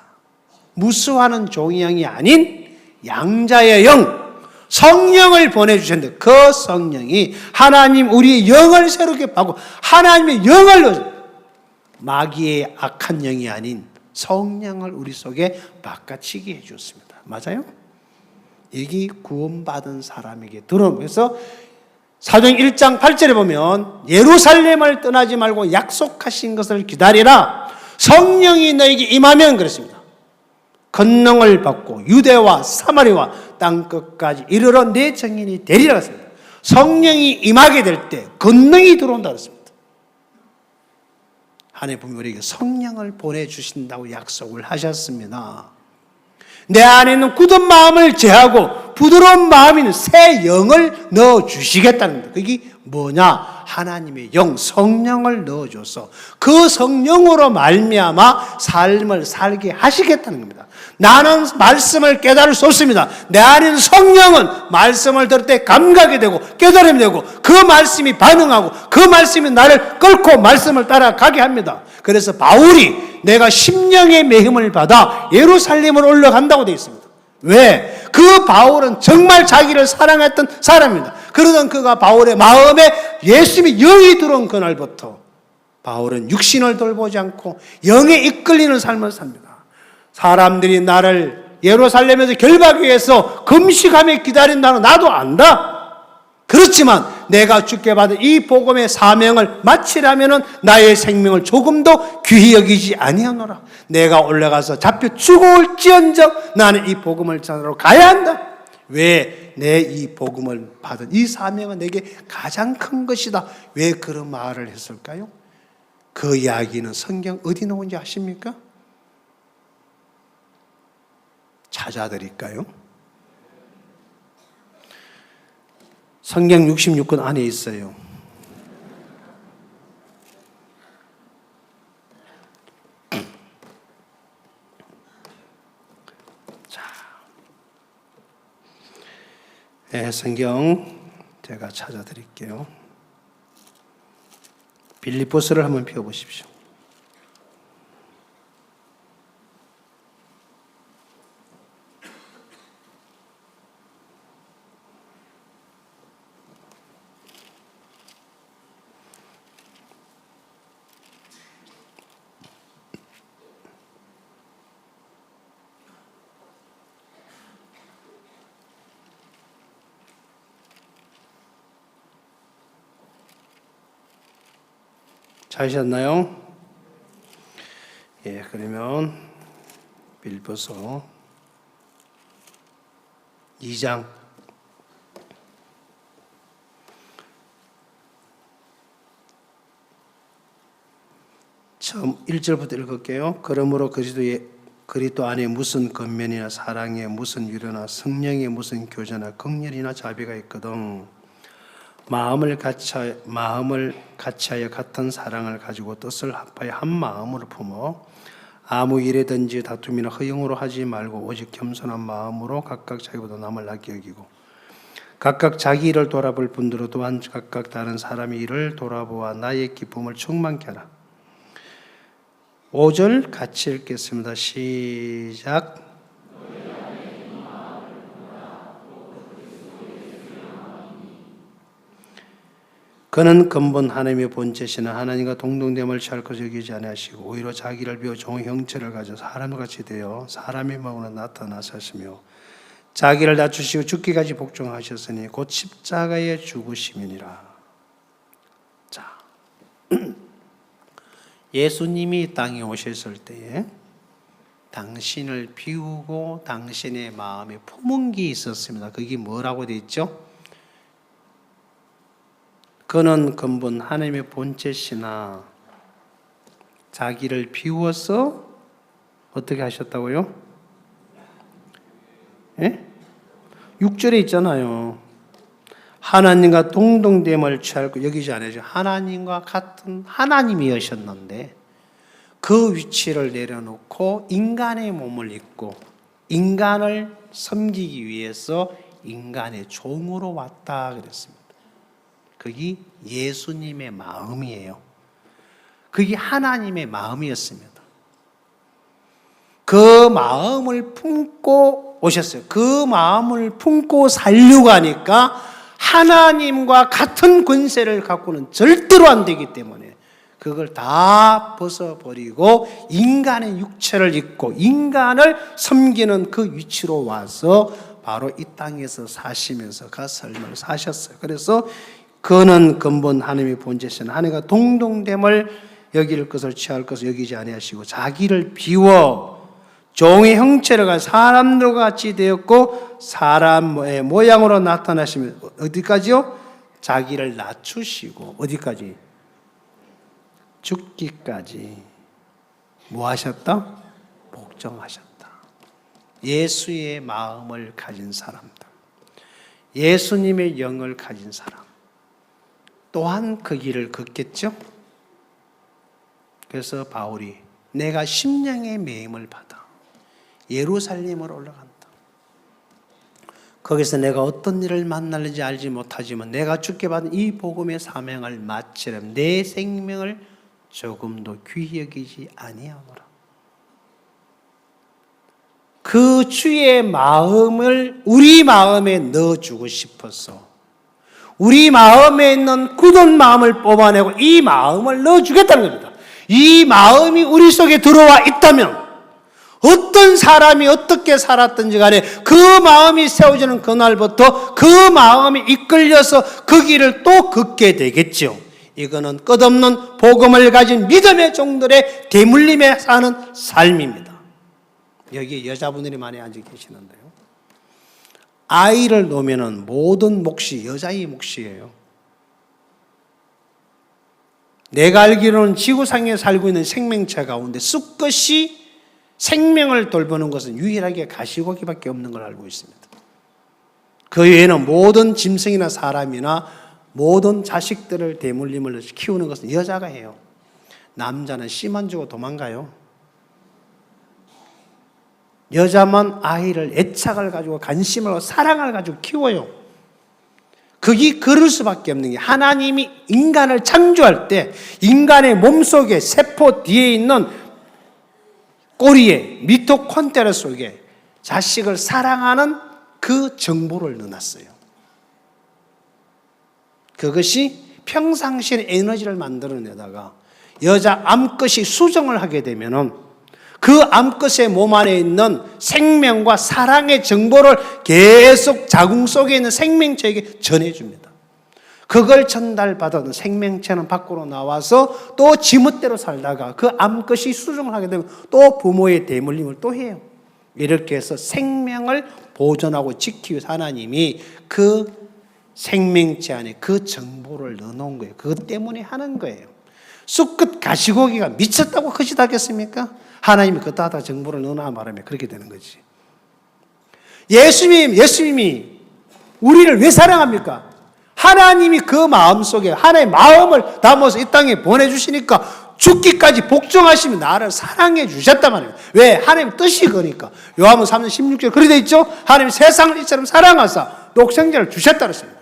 무수하는 종이 영이 아닌 양자의 영 성령을 보내주셨는데 그 성령이 하나님 우리의 영을 새롭게 바꾸고 하나님의 영을 넣어줍니다. 마귀의 악한 영이 아닌 성령을 우리 속에 바꿔치게 해주었습니다. 맞아요? 여기 구원받은 사람에게 들어오면서 사도행 1장 8절에 보면 예루살렘을 떠나지 말고 약속하신 것을 기다리라. 성령이 너에게 임하면 그랬습니다. 권능을 받고 유대와 사마리아와 땅끝까지 이르러 내 증인이 되리라 했습니다. 성령이 임하게 될 때 권능이 들어온다 그랬습니다. 하나님 우리에게 성령을 보내주신다고 약속을 하셨습니다. 내 안에 있는 굳은 마음을 제하고 부드러운 마음이 있는 새 영을 넣어주시겠다는 겁니다. 그게 뭐냐? 하나님의 영, 성령을 넣어줘서 그 성령으로 말미암아 삶을 살게 하시겠다는 겁니다. 나는 말씀을 깨달을 수 없습니다. 내 안에 있는 성령은 말씀을 들을 때 감각이 되고 깨달음이 되고 그 말씀이 반응하고 그 말씀이 나를 끌고 말씀을 따라가게 합니다. 그래서 바울이 내가 심령의 매힘을 받아 예루살렘으로 올라간다고 되어 있습니다. 왜? 그 바울은 정말 자기를 사랑했던 사람입니다. 그러던 그가 바울의 마음에 예수님의 영이 들어온 그날부터 바울은 육신을 돌보지 않고 영에 이끌리는 삶을 삽니다. 사람들이 나를 예루살렘에서 결박하기 위해서 금식하며 기다린다는 나도 안다. 그렇지만 내가 주께 받은 이 복음의 사명을 마치려면 나의 생명을 조금도 귀히 여기지 아니하노라. 내가 올라가서 잡혀 죽을지언정 나는 이 복음을 전하러 가야 한다. 왜? 내 이 복음을 받은 이 사명은 내게 가장 큰 것이다. 왜 그런 말을 했을까요? 그 이야기는 성경 어디 나온지 아십니까? 찾아드릴까요? 성경 66권 안에 있어요. 자, 성경 제가 찾아드릴게요. 빌립보서를 한번 펴보십시오. 찾으셨나요? 예, 그러면 빌립보서 2장 처음 1절부터 읽을게요. 그러므로 그리스도 안에 무슨 권면이나 사랑에 무슨 위로나 성령에 무슨 교제나 긍휼이나 자비가 있거든. 마음을 같이하여 같은 사랑을 가지고 뜻을 합하여 한 마음으로 품어 아무 일에든지 다툼이나 허영으로 하지 말고 오직 겸손한 마음으로 각각 자기보다 남을 낫게 여기고 각각 자기 일을 돌아볼 분들은 또한 각각 다른 사람의 일을 돌아보아 나의 기쁨을 충만케 하라. 5절 같이 읽겠습니다. 시작. 그는 근본 하나님의 본체시나 하나님과 동등됨을 취할 것을 여기지 아니하시고 오히려 자기를 비워 종의 형체를 가져 사람같이 되어 사람의 마음으로 나타나셨으며 자기를 낮추시고 죽기까지 복종하셨으니 곧 십자가에 죽으심이니라. 자, 예수님이 땅에 오셨을 때에 당신을 비우고 당신의 마음에 품은 게 있었습니다. 그게 뭐라고 되어 있죠? 그는 근본 하나님의 본체시나 자기를 비워서 어떻게 하셨다고요? 예? 6절에 있잖아요. 하나님과 동등됨을 취할 것 여기지 않으죠. 하나님과 같은 하나님이셨는데 그 위치를 내려놓고 인간의 몸을 입고 인간을 섬기기 위해서 인간의 종으로 왔다 그랬습니다. 그게 예수님의 마음이에요. 그게 하나님의 마음이었습니다. 그 마음을 품고 오셨어요. 그 마음을 품고 살려고 하니까 하나님과 같은 권세를 갖고는 절대로 안 되기 때문에 그걸 다 벗어버리고 인간의 육체를 입고 인간을 섬기는 그 위치로 와서 바로 이 땅에서 사시면서 그 삶을 사셨어요. 그래서 그는 근본 하나님의 본체신 하나님과 동등됨을 여길 것을 취할 것을 여기지 아니하시고 자기를 비워 종의 형체를 가진 사람들과 같이 되었고 사람의 모양으로 나타나시면 어디까지요? 자기를 낮추시고 어디까지? 죽기까지 뭐 하셨다? 복종하셨다. 예수의 마음을 가진 사람들, 예수님의 영을 가진 사람 또한 그 길을 걷겠죠. 그래서 바울이 내가 심령의 매임을 받아 예루살렘으로 올라간다. 거기서 내가 어떤 일을 만날지 알지 못하지만 내가 주께 받은 이 복음의 사명을 마치려면 내 생명을 조금도 귀히 여기지 아니하노라. 그 주의 마음을 우리 마음에 넣어주고 싶어서 우리 마음에 있는 굳은 마음을 뽑아내고 이 마음을 넣어주겠다는 겁니다. 이 마음이 우리 속에 들어와 있다면 어떤 사람이 어떻게 살았든지 간에 그 마음이 세워지는 그날부터 그 마음이 이끌려서 그 길을 또 걷게 되겠죠. 이거는 끝없는 복음을 가진 믿음의 종들의 대물림에 사는 삶입니다. 여기 여자분들이 많이 앉아 계시는데요. 아이를 놓으면 모든 몫이 여자의 몫이에요. 내가 알기로는 지구상에 살고 있는 생명체 가운데 수컷이 생명을 돌보는 것은 유일하게 가시고기밖에 없는 걸 알고 있습니다. 그 외에는 모든 짐승이나 사람이나 모든 자식들을 대물림을 키우는 것은 여자가 해요. 남자는 씨만 주고 도망가요. 여자만 아이를 애착을 가지고 관심을 가지고 사랑을 가지고 키워요. 그게 그럴 수밖에 없는 게 하나님이 인간을 창조할 때 인간의 몸속에 세포 뒤에 있는 꼬리에 미토콘드리아 속에 자식을 사랑하는 그 정보를 넣어놨어요. 그것이 평상시에 에너지를 만들어내다가 여자 암컷이 수정을 하게 되면은 그 암컷의 몸 안에 있는 생명과 사랑의 정보를 계속 자궁 속에 있는 생명체에게 전해줍니다. 그걸 전달받은 생명체는 밖으로 나와서 또 지멋대로 살다가 그 암컷이 수정을 하게 되면 또 부모의 대물림을 또 해요. 이렇게 해서 생명을 보존하고 지키기 위해서 하나님이 그 생명체 안에 그 정보를 넣어놓은 거예요. 그것 때문에 하는 거예요. 쑥끝 가시고기가 미쳤다고 컷이다겠습니까? 하나님이 그따다 정보를 넣어놔 말하면 그렇게 되는 거지. 예수님이 우리를 왜 사랑합니까? 하나님이 그 마음속에 하나님의 마음을 담아서 이 땅에 보내주시니까 죽기까지 복종하시면 나를 사랑해 주셨단 말이에요. 왜? 하나님 뜻이 그러니까. 요한복음 3장 16절 그렇게 돼 있죠? 하나님 세상을 이처럼 사랑하사 독생자를 주셨다 그랬습니다.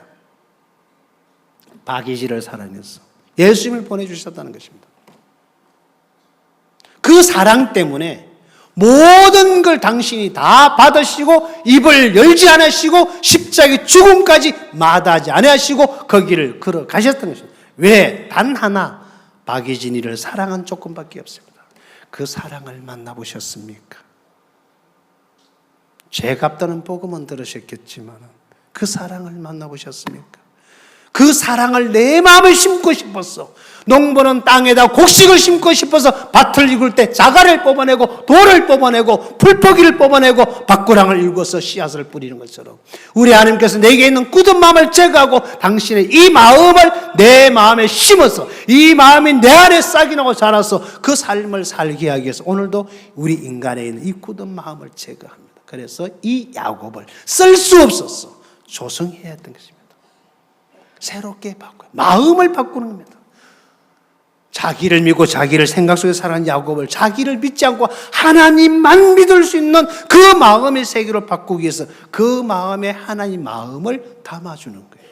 박이지를 사랑해서 예수님을 보내주셨다는 것입니다. 그 사랑 때문에 모든 걸 당신이 다 받으시고 입을 열지 않으시고 십자가의 죽음까지 마다하지 않으시고 그 길을 걸어가셨던 것입니다. 왜? 단 하나 박이진이를 사랑한 조건밖에 없습니다. 그 사랑을 만나보셨습니까? 죄 갚다는 복음은 들으셨겠지만 그 사랑을 만나보셨습니까? 그 사랑을 내 마음에 심고 싶었어. 농부는 땅에다 곡식을 심고 싶어서 밭을 익을 때 자갈을 뽑아내고 돌을 뽑아내고 풀포기를 뽑아내고 밭구랑을 일궈서 씨앗을 뿌리는 것처럼 우리 하나님께서 내게 있는 굳은 마음을 제거하고 당신의 이 마음을 내 마음에 심어서 이 마음이 내 안에 싹이 나고 자라서 그 삶을 살게 하기 위해서 오늘도 우리 인간에 있는 이 굳은 마음을 제거합니다. 그래서 이 야곱을 쓸 수 없었어. 조성해야 했던 것입니다. 새롭게 바꿔요. 마음을 바꾸는 겁니다. 자기를 믿고 자기를 생각 속에 살아가는 야곱을 자기를 믿지 않고 하나님만 믿을 수 있는 그 마음의 세계로 바꾸기 위해서 그 마음에 하나님 마음을 담아주는 거예요.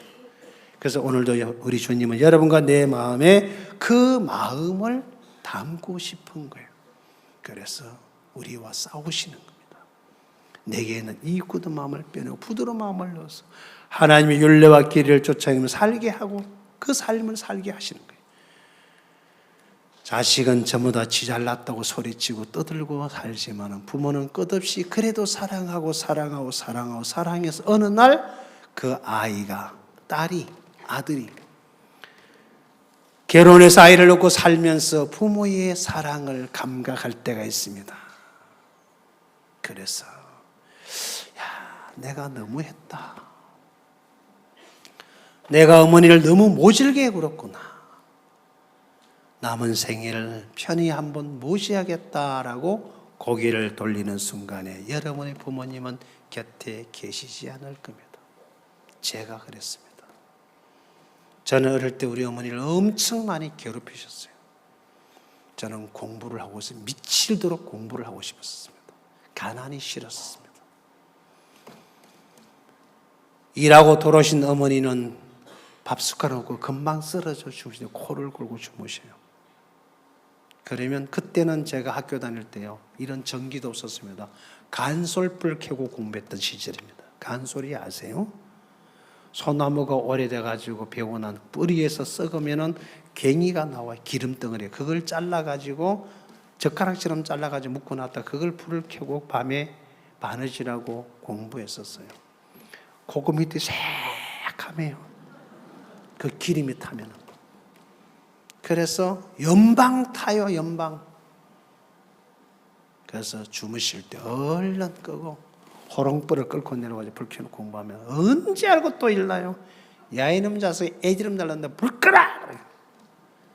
그래서 오늘도 우리 주님은 여러분과 내 마음에 그 마음을 담고 싶은 거예요. 그래서 우리와 싸우시는 겁니다. 내게는 이 굳은 마음을 빼내고 부드러운 마음을 넣어서 하나님의 율례와 길을 쫓아가며 살게 하고 그 삶을 살게 하시는 거예요. 자식은 전부 다 지 잘났다고 소리치고 떠들고 살지만 부모는 끝없이 그래도 사랑하고 사랑해서 어느 날 그 아이가, 딸이, 아들이 결혼해서 아이를 낳고 살면서 부모의 사랑을 감각할 때가 있습니다. 그래서 내가 너무했다. 내가 어머니를 너무 모질게 굴었구나. 남은 생일을 편히 한번 모셔야겠다라고 고개를 돌리는 순간에 여러분의 부모님은 곁에 계시지 않을 겁니다. 제가 그랬습니다. 저는 어릴 때 우리 어머니를 엄청 많이 괴롭히셨어요. 저는 공부를 하고 있어요. 미칠도록 공부를 하고 싶었습니다. 가난이 싫었습니다. 일하고 돌아오신 어머니는 밥 숟가락 없고 금방 쓰러져 주무시고 코를 골고 주무셔요. 그러면 그때는 제가 학교 다닐 때요, 이런 전기도 없었습니다. 간솔불 켜고 공부했던 시절입니다. 간솔이 아세요? 소나무가 오래돼가지고 배고 난 뿌리에서 썩으면은 괭이가 나와요. 기름덩어리. 그걸 잘라가지고 젓가락처럼 잘라가지고 묶고 놨다 그걸 불을 켜고 밤에 바느질하고 공부했었어요. 그거 밑에 새카매요. 그 기름이 타면은. 그래서 연방 타요, 연방. 그래서 주무실 때 얼른 끄고 호롱불을 끌고 내려가지고 불 켜놓고 공부하면 언제 알고 또 일나요? 야 이놈 자식 애지름 달랐는데 불 끄라!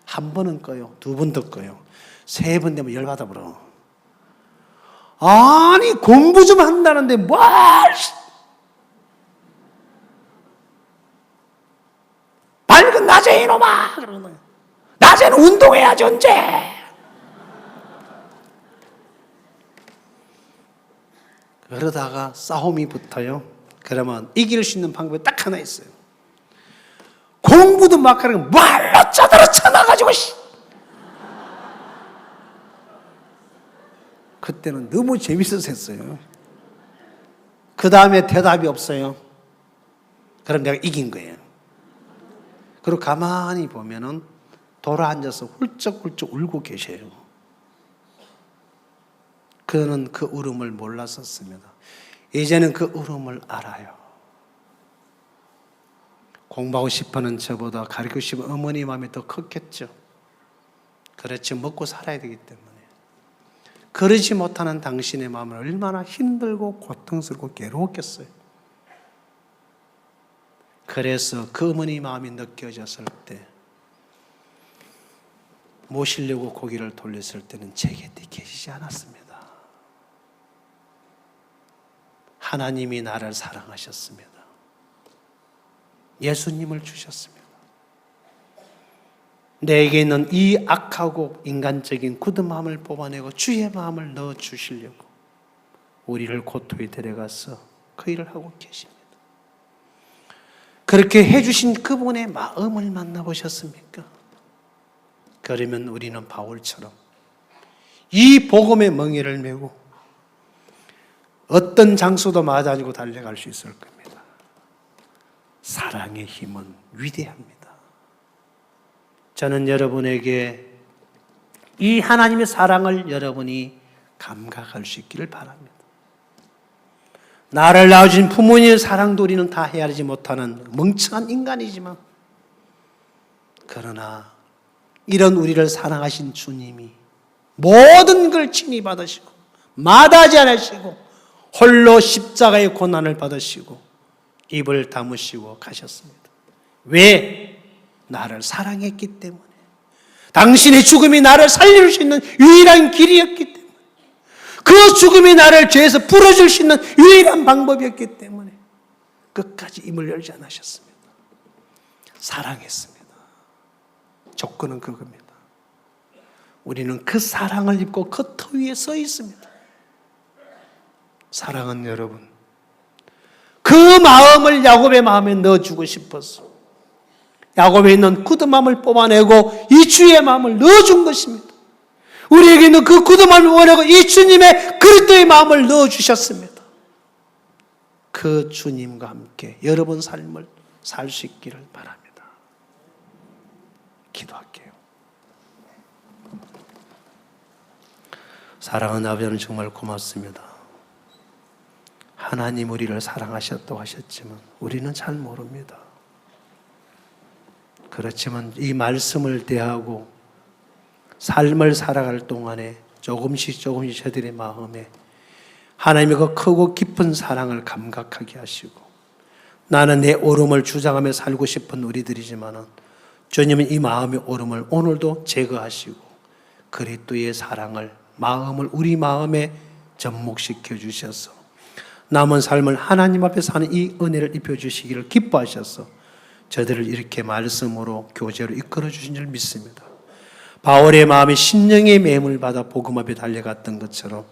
한 번은 꺼요. 두 번 더 꺼요. 세 번 되면 열받아 버려. 아니 공부 좀 한다는데 뭘! 밝은 낮에 이놈아! 그러는 거예요. 낮에는 운동해야지 언제! 그러다가 싸움이 붙어요. 그러면 이길 수 있는 방법이 딱 하나 있어요. 공부도 막 하는 거 말로 짜들어 쳐놔가지고 그때는 너무 재밌어서 했어요. 그 다음에 대답이 없어요. 그럼 내가 이긴 거예요. 그리고 가만히 보면은 돌아 앉아서 훌쩍훌쩍 울고 계셔요. 그는 그 울음을 몰랐었습니다. 이제는 그 울음을 알아요. 공부하고 싶어하는 저보다 가르치고 싶은 어머니 마음이 더 컸겠죠. 그렇지, 먹고 살아야 되기 때문에. 그러지 못하는 당신의 마음은 얼마나 힘들고 고통스럽고 괴로웠겠어요. 그래서 그 어머니 마음이 느껴졌을 때 모시려고 고개를 돌렸을 때는 제 곁에 계시지 않았습니다. 하나님이 나를 사랑하셨습니다. 예수님을 주셨습니다. 내게 있는 이 악하고 인간적인 굳은 마음을 뽑아내고 주의 마음을 넣어주시려고 우리를 고토에 데려가서 그 일을 하고 계십니다. 그렇게 해주신 그분의 마음을 만나보셨습니까? 그러면 우리는 바울처럼 이 복음의 멍에를 메고 어떤 장소도 맞아주고 달려갈 수 있을 겁니다. 사랑의 힘은 위대합니다. 저는 여러분에게 이 하나님의 사랑을 여러분이 감각할 수 있기를 바랍니다. 나를 낳아주신 부모님의 사랑도 우리는 다 헤아리지 못하는 멍청한 인간이지만 그러나 이런 우리를 사랑하신 주님이 모든 걸 친히 받으시고 마다하지 않으시고 홀로 십자가의 고난을 받으시고 입을 다무시고 가셨습니다. 왜? 나를 사랑했기 때문에. 당신의 죽음이 나를 살릴 수 있는 유일한 길이었기 때문에. 그 죽음이 나를 죄에서 풀어줄 수 있는 유일한 방법이었기 때문에 끝까지 입을 열지 않으셨습니다. 사랑했습니다. 조건은 그겁니다. 우리는 그 사랑을 입고 그 터 위에 서 있습니다. 사랑은 여러분, 그 마음을 야곱의 마음에 넣어주고 싶어서 야곱에 있는 굳은 마음을 뽑아내고 이 주의 마음을 넣어준 것입니다. 우리에게 있는 그 굳은 마음을 뽑아내고 이 주님의 그리스도의 마음을 넣어주셨습니다. 그 주님과 함께 여러분 삶을 살 수 있기를 바랍니다. 기도할게요. 사랑하는 아버지, 하나님 정말 고맙습니다. 하나님 우리를 사랑하셨다고 하셨지만 우리는 잘 모릅니다. 그렇지만 이 말씀을 대하고 삶을 살아갈 동안에 조금씩 저들의 마음에 하나님의 그 크고 깊은 사랑을 감각하게 하시고, 나는 내 오름을 주장하며 살고 싶은 우리들이지만은 주님은 이 마음의 오름을 오늘도 제거하시고 그리스도의 사랑을 마음을 우리 마음에 접목시켜 주셔서 남은 삶을 하나님 앞에 사는 이 은혜를 입혀주시기를 기뻐하셔서 저들을 이렇게 말씀으로 교제로 이끌어 주신 줄 믿습니다. 바울의 마음이 심령의 매임을 받아 복음 앞에 달려갔던 것처럼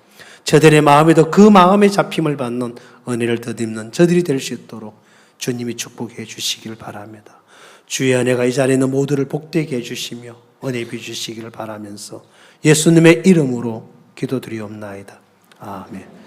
저들의 마음에도 그 마음의 잡힘을 받는 은혜를 덧입는 저들이 될 수 있도록 주님이 축복해 주시기를 바랍니다. 주의 은혜가 이 자리에 있는 모두를 복되게 해주시며 은혜 비주시기를 바라면서 예수님의 이름으로 기도드리옵나이다. 아멘.